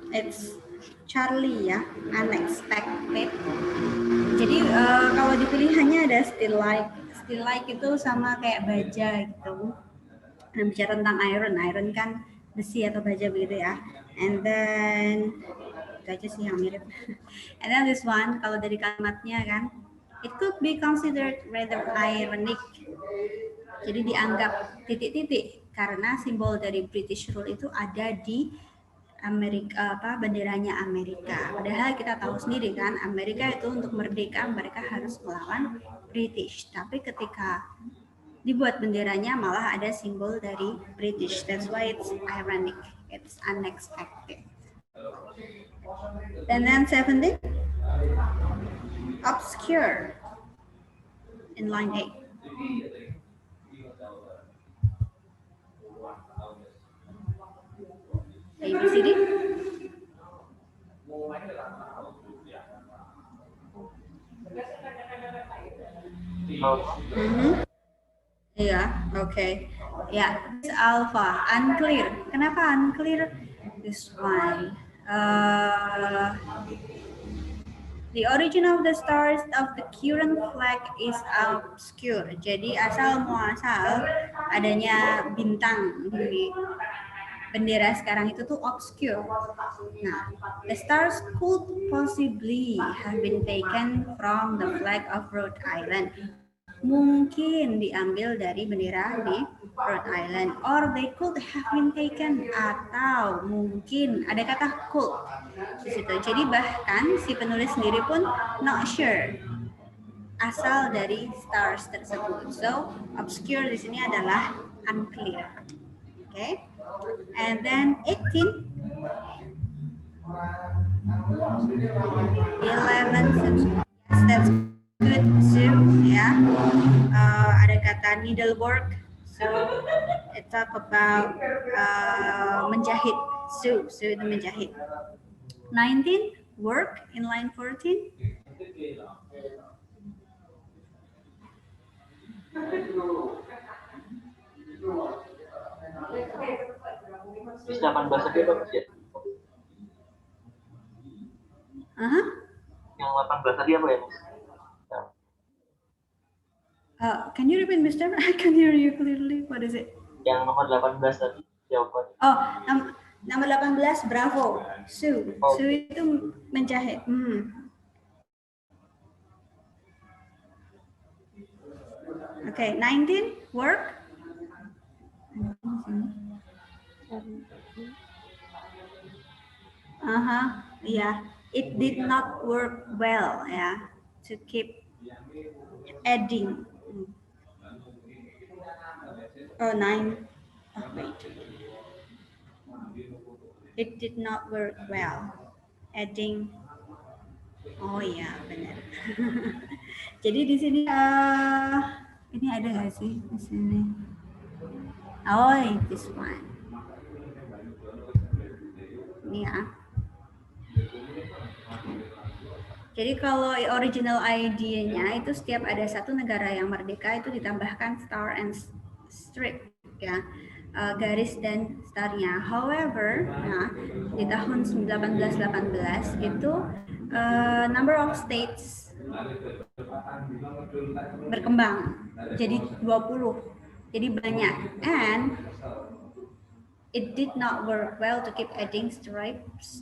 It's Charlie ya, unexpected. Jadi kalau dipilihannya ada still like. Still like itu sama kayak baja gitu. Nah, bicara tentang iron kan besi atau baja begitu ya. And then itu aja sih yang mirip. And then this one, kalau dari kalimatnya kan, it could be considered rather ironic. Jadi dianggap titik-titik karena simbol dari British rule itu ada di Amerika, benderanya Amerika. Padahal kita tahu sendiri kan, Amerika itu untuk merdeka mereka harus melawan British. Tapi ketika dibuat benderanya malah ada simbol dari British. That's why it's ironic. It's unexpected. And then 17, obscure in line 8. ABCD? Iya, oke. Ya, this alpha unclear. Kenapa unclear? This one. The origin of the stars of the current flag is obscure. Jadi asal muasal adanya bintang di bendera sekarang itu tuh obscure. Nah, the stars could possibly have been taken from the flag of Rhode Island. Mungkin diambil dari bendera di Rhode Island, or they could have been taken, atau mungkin ada kata could di situ. Jadi bahkan si penulis sendiri pun not sure asal dari stars tersebut. So obscure di sini adalah unclear. Okay, and then 18, 11. Yes, that's good. So yeah, ada kata needlework. So it talk about menjahit. So itu menjahit. 19, work in line 14. Bis 18 tadi apa ya? Yang 18 tadi apa ya? Can you repeat, Mister? I can hear you clearly. What is it? Yang nomor 18 tadi jawaban. Oh, nomor 18, bravo. Sue. Oh. Sue itu menjahit. Okay, 19, work. Yeah. It did not work well, yeah, to keep adding. Oh, 9. Oh, wait. It did not work well. Adding. Oh ya, benar. Jadi di sini ini ada nggak sih di sini? Oh, this one. Ini ya. Jadi kalau original idea-nya itu setiap ada satu negara yang merdeka itu ditambahkan star and strip, ya, garis dan starnya. However, nah, di tahun 1818 itu number of states berkembang jadi 20, jadi banyak, and it did not work well to keep adding stripes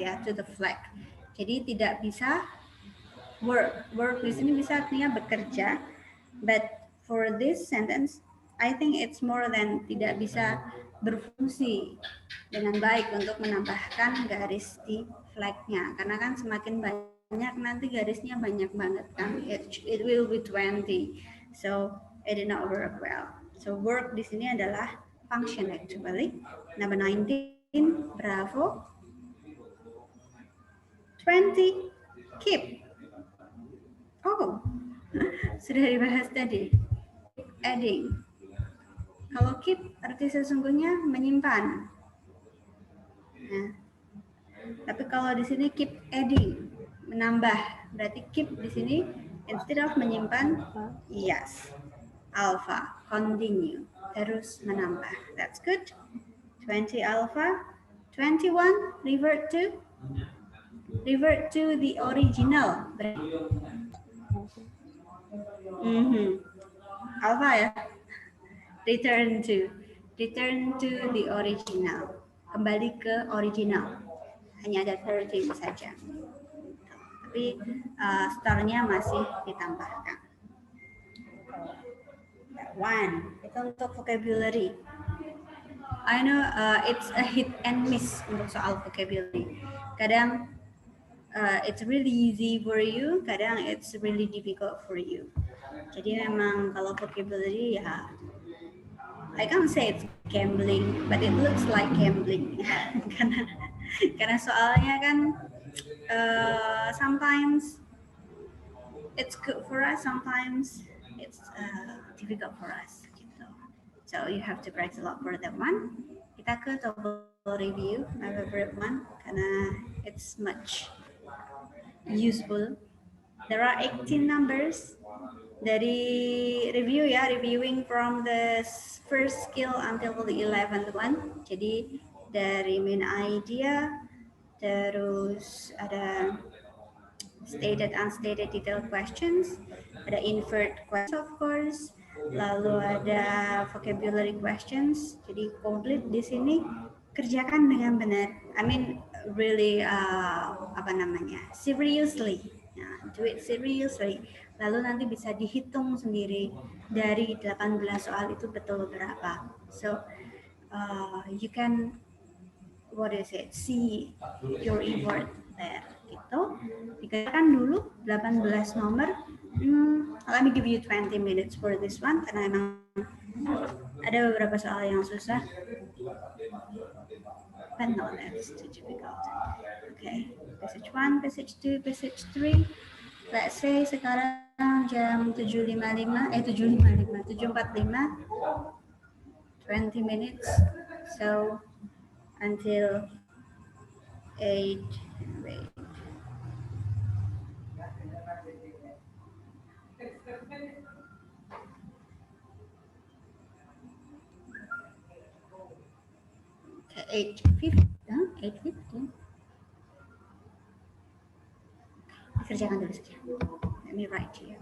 ya to the flag. Jadi tidak bisa work di sini bisa artinya bekerja, but for this sentence I think it's more than tidak bisa berfungsi dengan baik untuk menambahkan garis di flagnya, karena kan semakin banyak nanti garisnya banyak banget kan, it will be 20, so it did not work well. So work di sini adalah function actually. Number 19, bravo. 20, keep. Oh, sudah dibahas tadi. Adding. Kalau keep arti sesungguhnya menyimpan. Nah, tapi kalau di sini keep adding, menambah. Berarti keep di sini instead of menyimpan, yes, alpha, continue, terus menambah. That's good. 20 alpha. 21, revert to the original. Alpha ya. Return to the original. Kembali ke original. Hanya ada 13 saja. Tapi starnya masih ditambahkan. One, itu untuk vocabulary. I know it's a hit and miss untuk soal vocabulary. Kadang it's really easy for you, kadang it's really difficult for you. Jadi memang kalau vocabulary ya, I can't say it's gambling, but it looks like gambling. karena soalnya kan sometimes it's good for us, sometimes it's difficult for us. Gitu. So you have to practice a lot for that one. kita ke TOEFL review, my favorite one, karena it's much useful. There are 18 numbers dari review ya, reviewing from the first skill until the 11th one. Jadi dari main idea, terus ada stated, unstated, detailed questions, ada invert questions of course, lalu ada vocabulary questions. Jadi komplit di sini, kerjakan dengan benar. I mean really seriously. Nah, do it seriously. Lalu nanti bisa dihitung sendiri dari 18 soal itu betul berapa. So you can see your reward there gitu. Dikerjakan dulu 18 nomor. Let me give you 20 minutes for this one karena emang ada beberapa soal yang susah. But no, that's too difficult. Okay, passage 1, passage 2, passage 3. Let's say sekarang jam 7.45, 20 minutes. So until 8, wait. Okay, 8:15. Kerjakan dulu saja. Let me write here.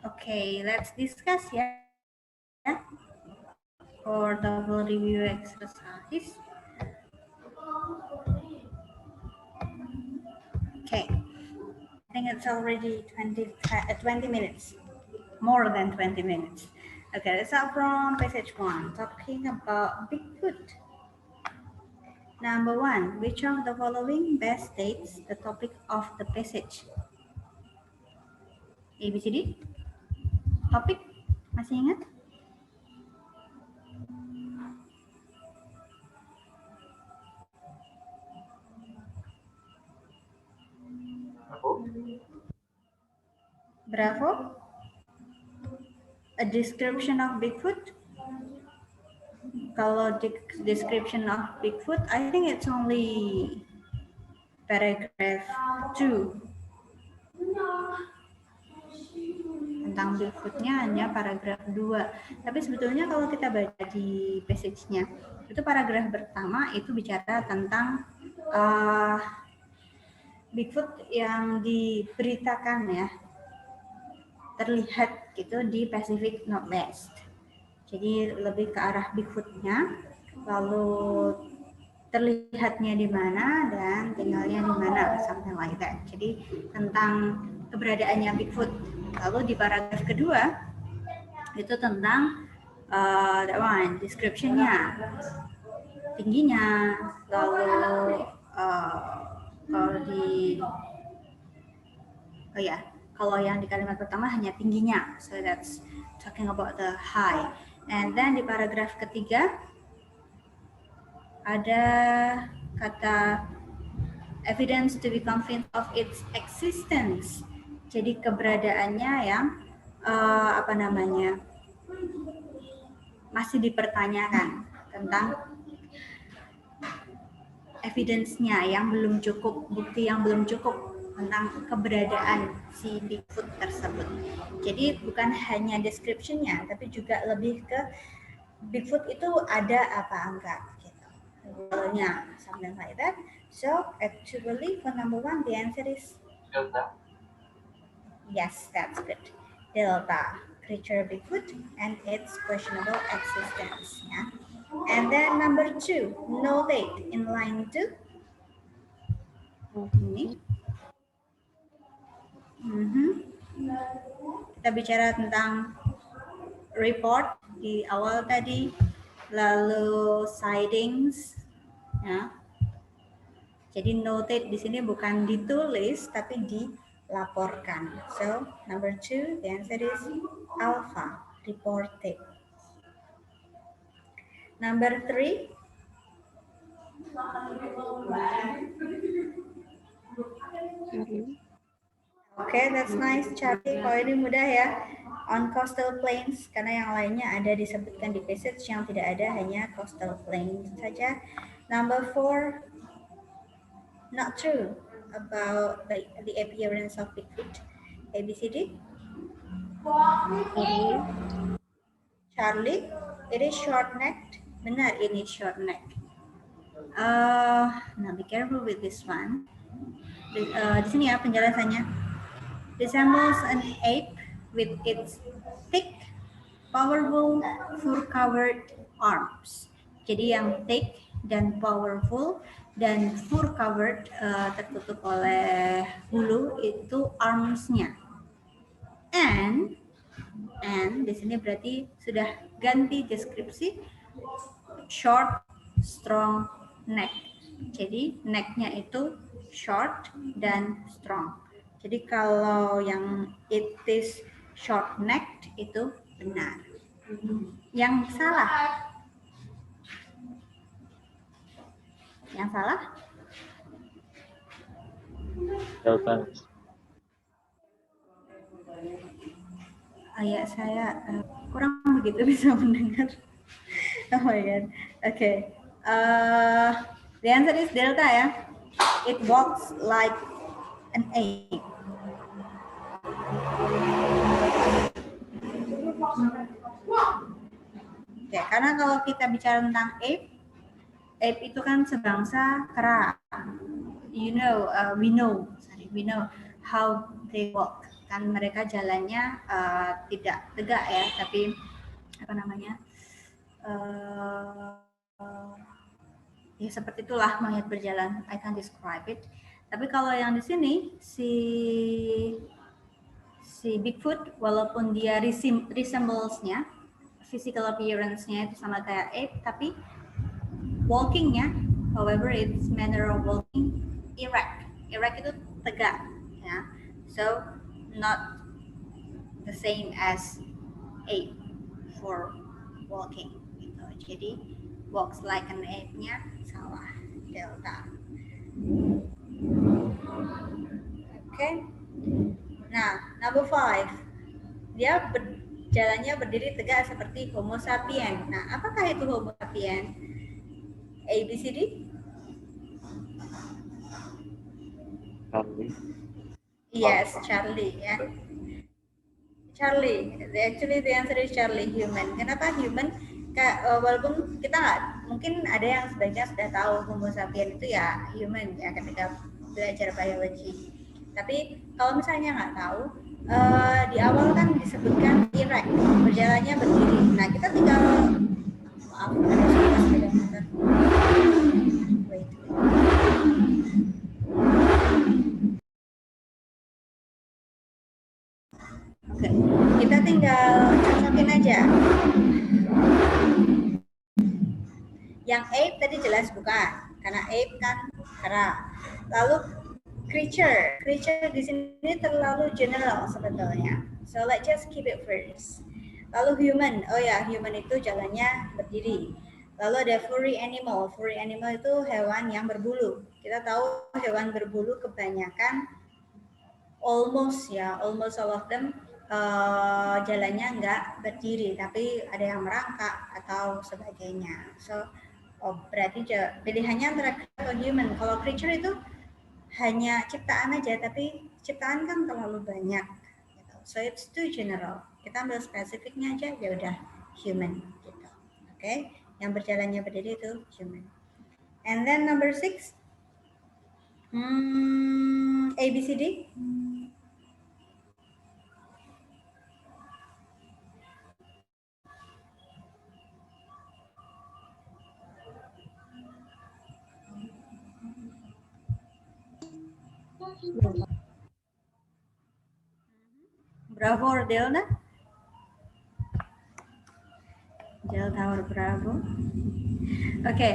Okay, let's discuss ya for double review exercise. Okay, I think it's already 20 minutes, more than 20 minutes. Okay, let's start from passage 1, talking about Bigfoot. Number 1, which of the following best states the topic of the passage? A, B, C, D. Topik, masih ingat? Aku? Bravo. A description of Bigfoot. Kalau description of Bigfoot, I think it's only paragraph 2. Tentang Bigfootnya hanya paragraf 2. Tapi sebetulnya kalau kita baca di passage-nya, itu paragraf pertama itu bicara tentang Bigfoot yang diberitakan ya, terlihat gitu di Pacific Northwest. Jadi lebih ke arah Bigfootnya, lalu terlihatnya di mana dan tinggalnya di mana, something like that. Jadi tentang keberadaannya Bigfoot. Lalu di paragraf kedua itu tentang that one, description-nya, tingginya, lalu kalau yang di kalimat pertama hanya tingginya, so that's talking about the high. And then di paragraf ketiga ada kata evidence to be convinced of its existence. Jadi keberadaannya yang masih dipertanyakan, tentang evidence-nya yang belum cukup, bukti yang belum cukup tentang keberadaan si Bigfoot tersebut. Jadi bukan hanya description-nya, tapi juga lebih ke Bigfoot itu ada apa enggak gitu. Something like that. So actually for number 1 the answer is Delta. Yes, that's good. Delta, creature Bigfoot and its questionable existence. Yeah. And then number 2, noted in line 2. Ini. Kita bicara tentang report di awal tadi, lalu sightings, ya. Jadi noted di sini bukan ditulis tapi dilaporkan. So number 2, the answer is alpha, reported. Number 3. Okay, that's nice, Charlie. Kalau ini mudah ya. On coastal plains, karena yang lainnya ada disebutkan di passage, yang tidak ada hanya coastal plains saja. Number 4, not true about the appearance of Bigfoot. ABCD. Charlie, it is short-necked. Benar, ini short-necked. Now be careful with this one. Di sini ya penjelasannya. Resembles an ape with its thick, powerful, fur-covered arms. Jadi yang thick dan powerful dan fur-covered, tertutup oleh bulu, itu arms-nya. And di sini berarti sudah ganti deskripsi, short, strong neck. Jadi neck-nya itu short dan strong. Jadi kalau yang it is short necked itu benar. Yang salah? Yang salah? Delta. Ya, saya kurang begitu bisa mendengar. Oh my god. Okay. The answer is delta ya. It walks like an ape. Oke, karena kalau kita bicara tentang ape itu kan sebangsa kera. We know how they walk. kan mereka jalannya tidak tegak ya, tapi apa namanya, ya seperti itulah monyet berjalan. I can't describe it. Tapi kalau yang di sini si Bigfoot, walaupun dia resembles-nya, physical appearance-nya itu sama kayak ape, tapi walking-nya, however its manner of walking erect itu tegak ya, so not the same as ape for walking gitu. Jadi walks like an ape-nya salah, delta. Oke. Nah, number 5, dia jalannya berdiri tegak seperti Homo sapien. Nah, apakah itu Homo sapien? A, B, C, D? Charlie. Yes, Charlie ya. Charlie, actually the answer is Charlie, human. Kenapa human? Walaupun kita nggak, mungkin ada yang sebaiknya sudah tahu Homo sapien itu ya human ya ketika belajar biologi. Tapi kalau misalnya nggak tahu, di awal kan disebutkan erect, berjalannya berdiri. Nah kita tinggal, maaf, ada suara sepeda motor. Wait. Oke, kita tinggal cocokin aja. Yang ape tadi jelas bukan, karena ape kan kera. Lalu creature di sini terlalu general sebetulnya. So let's just keep it first. Lalu human, oh ya, human itu jalannya berdiri. Lalu ada furry animal itu hewan yang berbulu. Kita tahu hewan berbulu kebanyakan almost all of them jalannya nggak berdiri, tapi ada yang merangkak atau sebagainya. So berarti pilihannya antara creature atau human. Kalau creature itu hanya ciptaan aja, tapi ciptaan kan terlalu banyak. Gitu. So it's too general. Kita ambil spesifiknya aja, ya udah human. Gitu. Oke, yang berjalannya berdiri itu human. And then number 6, A, B, C, D. Bravo or Delta? Delta or Bravo? Oke,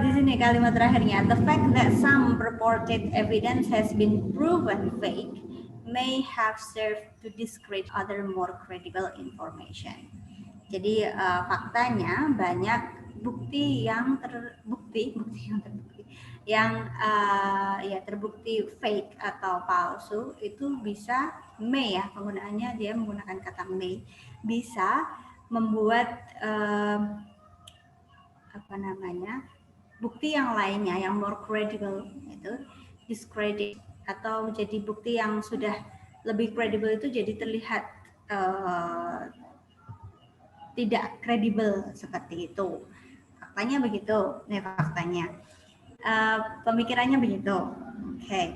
di sini kalimat terakhirnya. The fact that some purported evidence has been proven fake may have served to discredit other more credible information. Jadi faktanya banyak bukti yang terbukti yang terbukti fake atau palsu itu bisa may ya, penggunaannya dia menggunakan kata may, bisa membuat bukti yang lainnya yang more credible itu discredit, atau jadi bukti yang sudah lebih credible itu jadi terlihat tidak kredibel seperti itu. Faktanya begitu, faktanya. Pemikirannya begitu. Okay.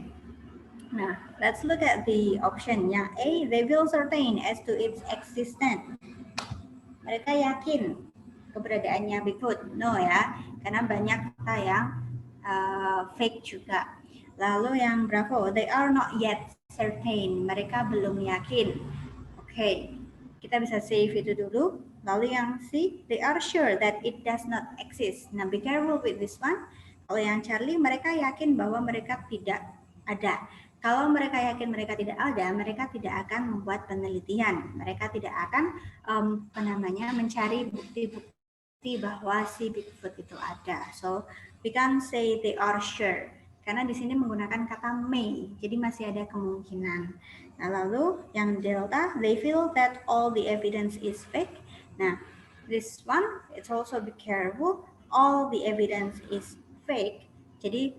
Nah, let's look at the option. Yang A, they will certain as to its existence. Mereka yakin keberadaannya Bigfoot. No ya, karena banyak kata yang fake juga. Lalu yang Bravo, they are not yet certain. Mereka belum yakin. Okay, kita bisa save itu dulu. Lalu yang C, they are sure that it does not exist. Nah, be careful with this one. Kalau yang Charlie, mereka yakin bahwa mereka tidak ada. Kalau mereka yakin mereka tidak ada, mereka tidak akan membuat penelitian. Mereka tidak akan mencari bukti-bukti bahwa si Bigfoot itu ada. So we can say they are sure. Karena di sini menggunakan kata may, jadi masih ada kemungkinan. Nah, lalu yang Delta, they feel that all the evidence is fake. Nah, this one, it's also be careful. All the evidence is fake. Jadi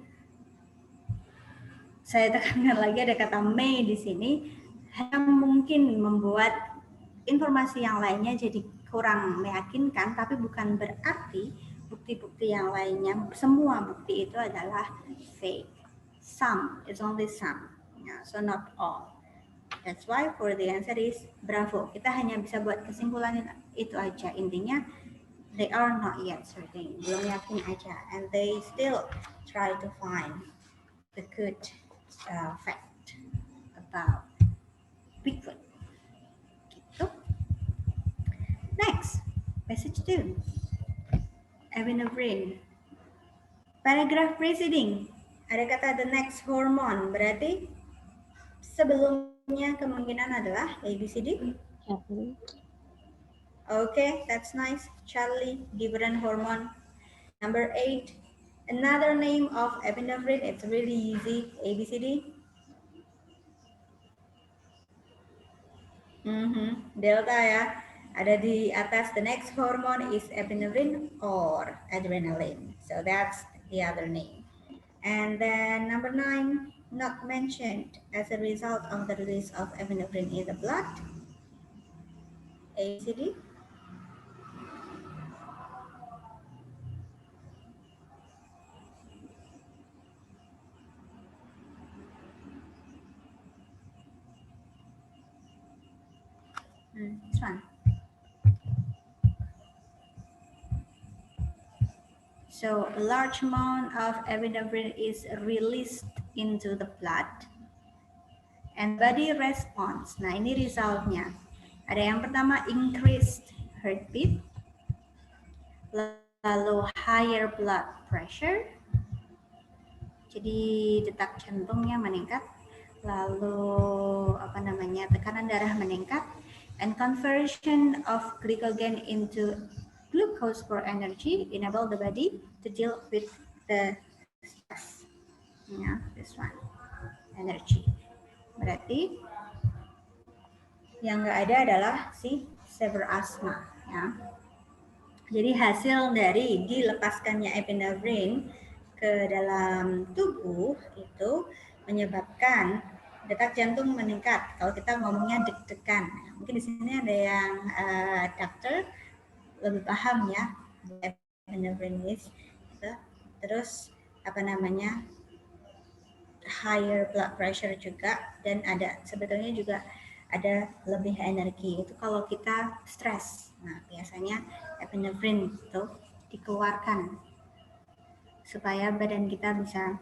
saya tekankan lagi ada kata may di sini, yang mungkin membuat informasi yang lainnya jadi kurang meyakinkan, tapi bukan berarti bukti-bukti yang lainnya, semua bukti itu adalah fake. Some, it's only some, so not all. That's why for the answer is bravo. Kita hanya bisa buat kesimpulan itu aja. Intinya they are not yet certain. Belum yakin aja. And they still try to find the good fact about Bigfoot. Gitu. Next, passage 2. Epinephrine. Paragraph preceding. Ada kata the next hormone. Berarti sebelumnya kemungkinan adalah ABCD. Okay, that's nice. Charlie, different hormone. Number 8. Another name of epinephrine. It's really easy. ABCD. Delta ya. Ada di atas. The next hormone is epinephrine or adrenaline. So that's the other name. And then number 9, not mentioned as a result of the release of epinephrine in the blood. ABCD. This one. So a large amount of epinephrine is released into the blood and body response. Nah, ini resultnya. Ada yang pertama increased heartbeat, lalu higher blood pressure. Jadi detak jantungnya meningkat, lalu tekanan darah meningkat, and conversion of glycogen into glucose for energy enable the body to deal with the stress. Yeah, this one, energy. Berarti yang nggak ada adalah si severe asthma. Ya. Jadi hasil dari dilepaskannya epinephrine ke dalam tubuh itu menyebabkan detak jantung meningkat. Kalau kita ngomongnya deg-degan, mungkin di sini ada yang dokter lebih paham ya epinephrine is. Terus higher blood pressure juga, dan ada sebetulnya juga ada lebih energi itu kalau kita stres. Nah, biasanya epinephrine itu dikeluarkan supaya badan kita bisa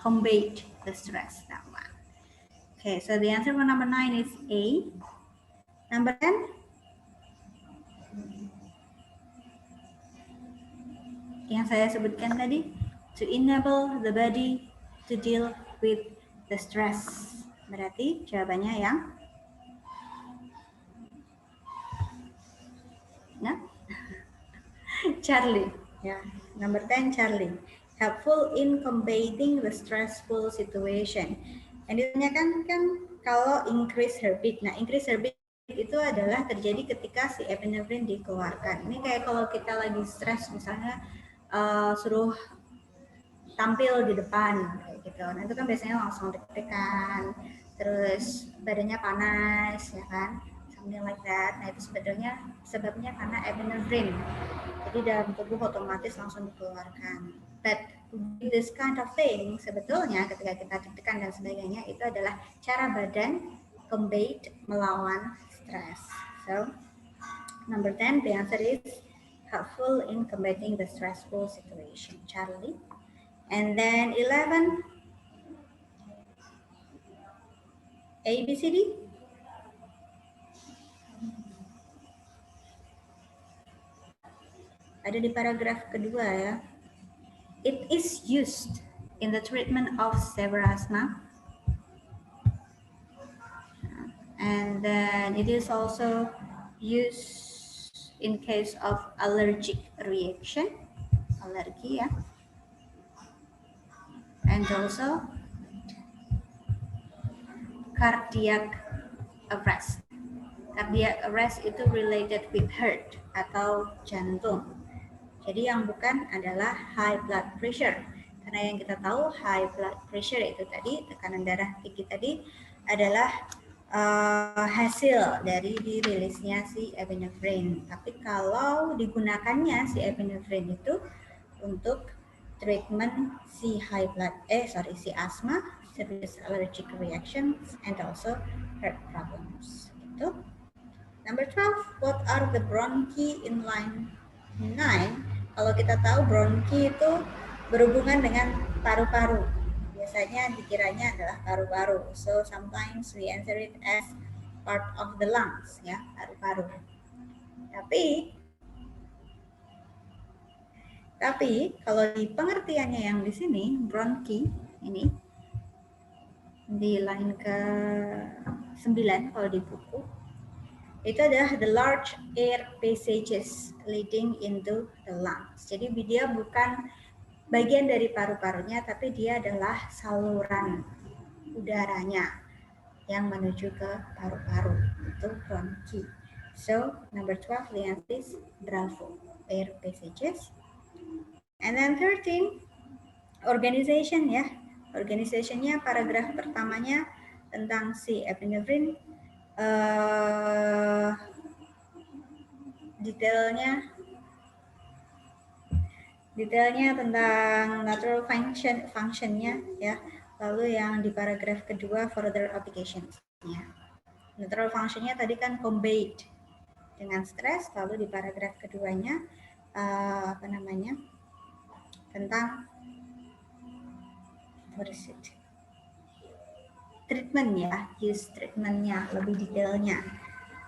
combat the stress. That one. Okay, so the answer for number 9 is A. Number 10. Yang saya sebutkan tadi, to enable the body to deal with the stress. Berarti jawabannya yang Charlie. Ya, number 10 Charlie. Helpful in combating the stressful situation. Yang ditanyakan kan kalau increase heartbeat. Nah, increase heartbeat itu adalah terjadi ketika si epinephrine dikeluarkan. Ini kayak kalau kita lagi stres misalnya suruh tampil di depan kayak gitu. Nah, itu kan biasanya langsung deg-degan, terus badannya panas ya kan, something like that. Nah, itu sebetulnya sebabnya karena epinephrine. Jadi dalam tubuh otomatis langsung dikeluarkan. But with this kind of thing, sebetulnya ketika kita deg-degan dan sebagainya, itu adalah cara badan combat, melawan stres. So, number 10, the answer is helpful in combating the stressful situation. Charlie. And then 11, ABCD. Ada di paragraf kedua ya. It is used in the treatment of severe asthma. And then it is also used in case of allergic reaction. Alergi ya. And also cardiac arrest. Cardiac arrest itu related with heart atau jantung. Jadi yang bukan adalah high blood pressure. Karena yang kita tahu high blood pressure itu tadi, tekanan darah tinggi tadi adalah hasil dari dirilisnya si epinephrine. Tapi kalau digunakannya si epinephrine itu untuk treatment C asthma, serious allergic reactions, and also heart problems. Gitu. Number 12, what are the bronchi in line 9? Kalau kita tahu bronchi itu berhubungan dengan paru-paru. Biasanya dikiranya adalah paru-paru. So sometimes we answer it as part of the lungs, ya, paru-paru. Tapi kalau di pengertiannya yang di sini, bronchi ini di line ke 9 kalau di buku, itu adalah the large air passages leading into the lungs. Jadi dia bukan bagian dari paru-parunya, tapi dia adalah saluran udaranya yang menuju ke paru-paru. Itu bronchi. So, number 12, the answer is bravo, air passages. And then 13, organization ya. Organizationnya paragraf pertamanya tentang si epinefrin. Detailnya tentang natural functionnya ya. Lalu yang di paragraf kedua further applications-nya. Natural functionnya tadi kan conveyed dengan stres, lalu di paragraf keduanya tentang what is it? Treatment ya, use treatmentnya lebih detailnya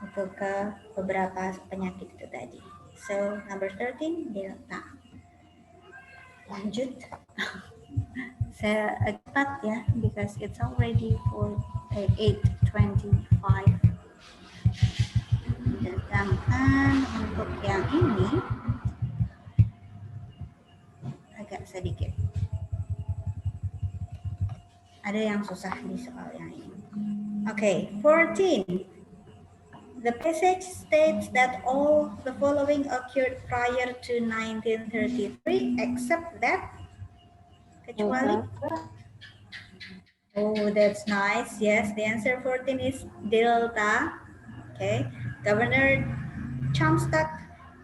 untuk ke beberapa penyakit itu tadi. So number 13 delta. Lanjut. Saya cepat ya, because it's already 8:25. Sedangkan untuk yang ini agak sedikit. Ada yang susah di soal yang ini. Okay, 14. The passage states that all the following occurred prior to 1933 except that kecuali. Oh, that's nice. Yes, the answer 14 is delta. Okay, Governor Comstock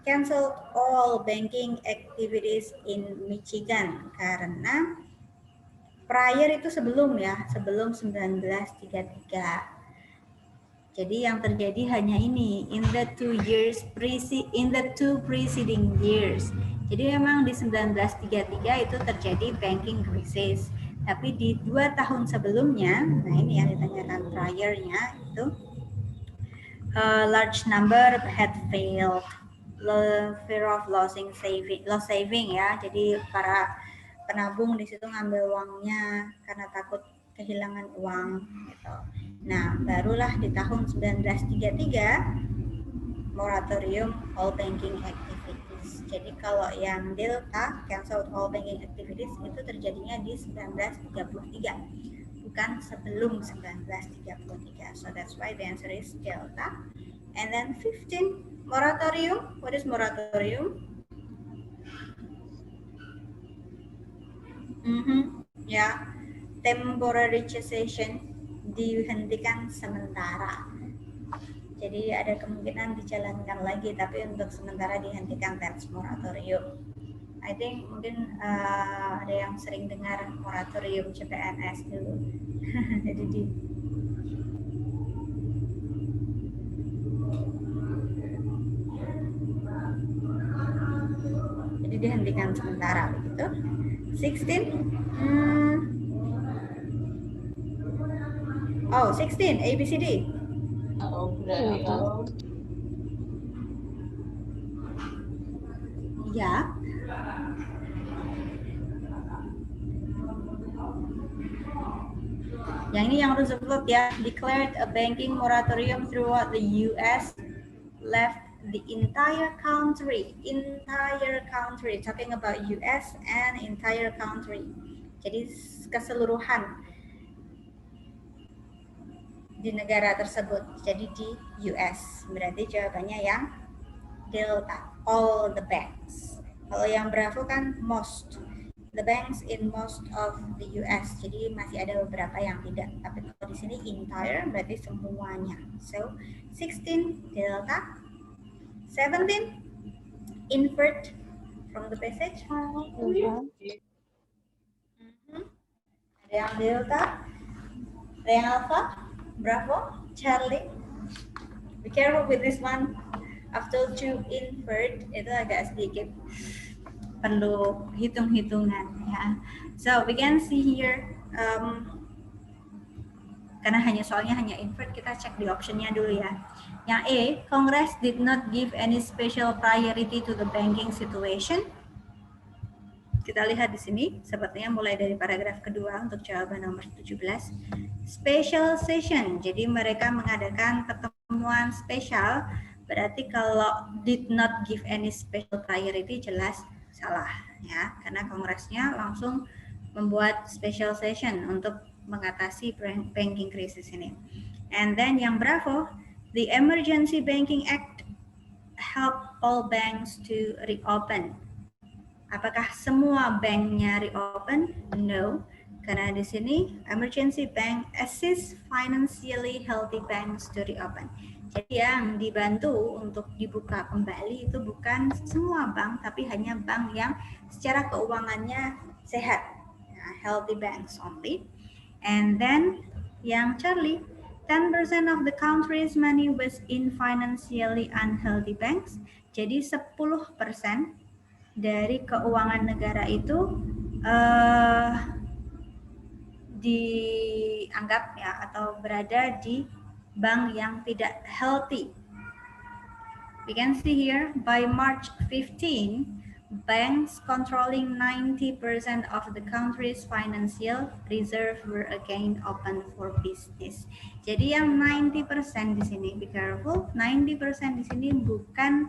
canceled all banking activities in Michigan karena prior itu sebelum 1933. Jadi yang terjadi hanya ini in the two preceding years. Jadi memang di 1933 itu terjadi banking crisis. Tapi di 2 tahun sebelumnya, nah ini yang ditanyakan prior-nya itu large number had failed. Fear of loss saving ya. Jadi para penabung di situ ngambil uangnya karena takut kehilangan uang gitu. Nah, barulah di tahun 1933 moratorium all banking activities. Jadi kalau yang delta cancelled all banking activities itu terjadinya di 1933, bukan sebelum 1933. So that's why the answer is delta. And then 15, moratorium. What is moratorium? Ya, temporary cessation, dihentikan sementara. Jadi ada kemungkinan dijalankan lagi, tapi untuk sementara dihentikan, that's moratorium. I think mungkin ada yang sering dengar moratorium CPNS dulu. Jadi dihentikan sementara begitu. 16. 16 ABCD. Ya. Yang ini yang Roosevelt ya, declared a banking moratorium throughout the US, left the entire country, talking about US and entire country. Jadi keseluruhan di negara tersebut, jadi di US. Berarti jawabannya yang delta, all the banks. Kalau yang Bravo kan most, the banks in most of the US. Jadi masih ada beberapa yang tidak. Tapi kalau di sini entire berarti semuanya. So 16 delta. 17 invert from the passage. Ada yang delta? Ada yang alpha? Bravo? Charlie? Be careful with this one. After to invert itu agak sedikit perlu hitung-hitungan ya. So we can see here karena soalnya hanya invert, kita cek di optionnya dulu ya. Yang A, Congress did not give any special priority to the banking situation. Kita lihat di sini, sepertinya mulai dari paragraf kedua untuk jawaban nomor 17. Special session, jadi mereka mengadakan pertemuan spesial, berarti kalau did not give any special priority jelas salah ya, karena kongresnya langsung membuat special session untuk mengatasi banking crisis ini. And then yang Bravo, the Emergency Banking Act help all banks to reopen. Apakah semua banknya reopen? No, karena di sini emergency bank assist financially healthy banks to reopen. Jadi yang dibantu untuk dibuka kembali itu bukan semua bank, tapi hanya bank yang secara keuangannya sehat, healthy banks only. And then yang Charlie, 10% of the country's money was in financially unhealthy banks. Jadi 10% dari keuangan negara itu dianggap ya atau berada di bank yang tidak healthy. We can see here by March 15, banks controlling 90% of the country's financial reserve were again open for business. Jadi yang 90% di sini, be careful, 90% di sini bukan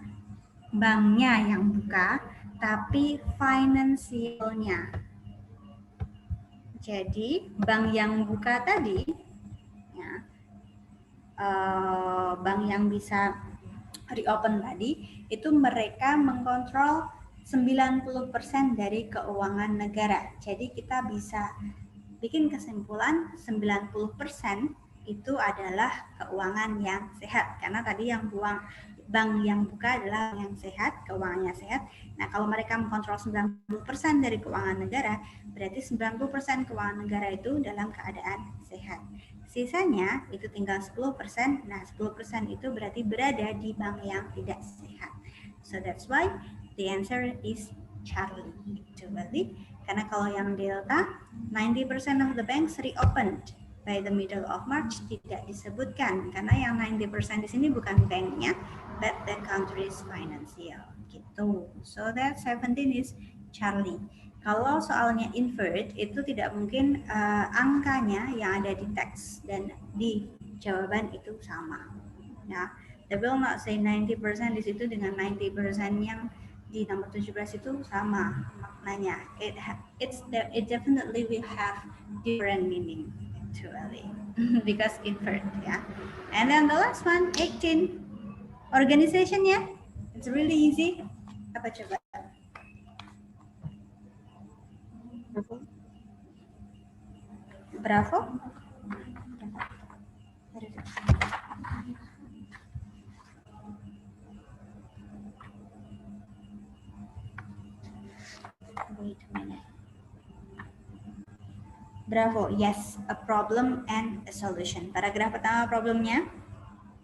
banknya yang buka, tapi finansialnya. Jadi bank yang buka tadi, ya, bank yang bisa reopen tadi, itu mereka mengkontrol 90% dari keuangan negara. Jadi kita bisa bikin kesimpulan 90% itu adalah keuangan yang sehat. Karena tadi yang bank yang buka adalah bank yang sehat, keuangannya sehat. Nah, kalau mereka mengkontrol 90% dari keuangan negara, berarti 90% keuangan negara itu dalam keadaan sehat. Sisanya itu tinggal 10%. Nah, 10% itu berarti berada di bank yang tidak sehat. So that's why the answer is Charlie. Actually, karena kalau yang Delta, 90% of the banks reopened by the middle of March, tidak disebutkan karena yang 90% di sini bukan banknya, but the country's financial gitu. So that 17 is Charlie. Kalau soalnya invert itu tidak mungkin angkanya yang ada di teks dan di jawaban itu sama. Ya, they will not say 90% di situ dengan 90% yang di nomor 17 itu sama maknanya. It definitely will have different meaning actually because invert ya. And then the last one 18 organization ya. It's really easy. Apa coba? Bravo. Wait a minute. Bravo, yes, a problem and a solution. Paragraf pertama problemnya,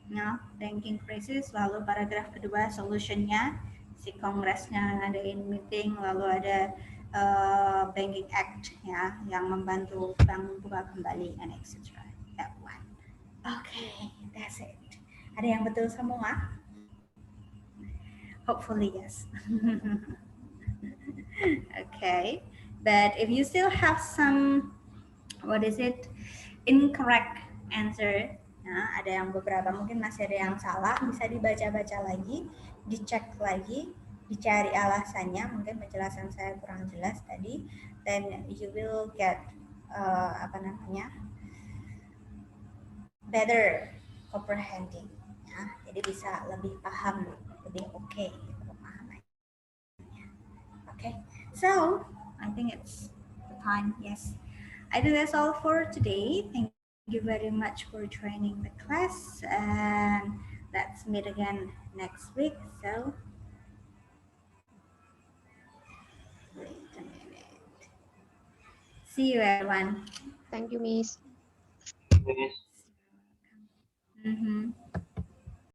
nah, banking crisis, lalu paragraf kedua solutionnya, si kongresnya ngadain meeting, lalu ada banking act ya yang membantu bank membuka kembali and etc. That one. Okay, that's it. Ada yang betul semua? Hopefully yes. Okay, but if you still have some incorrect answer, nah, ada yang beberapa mungkin masih ada yang salah, bisa dibaca-baca lagi, dicek lagi, dicari alasannya, mungkin penjelasan saya kurang jelas tadi, then you will get better comprehending ya. Jadi bisa lebih paham, lebih oke pemahamannya. Okay, so I think it's the time. Yes, I think that's all for today. Thank you very much for joining the class, and let's meet again next week. So wait a minute. See you everyone. Thank you, Miss. Miss. Mhm.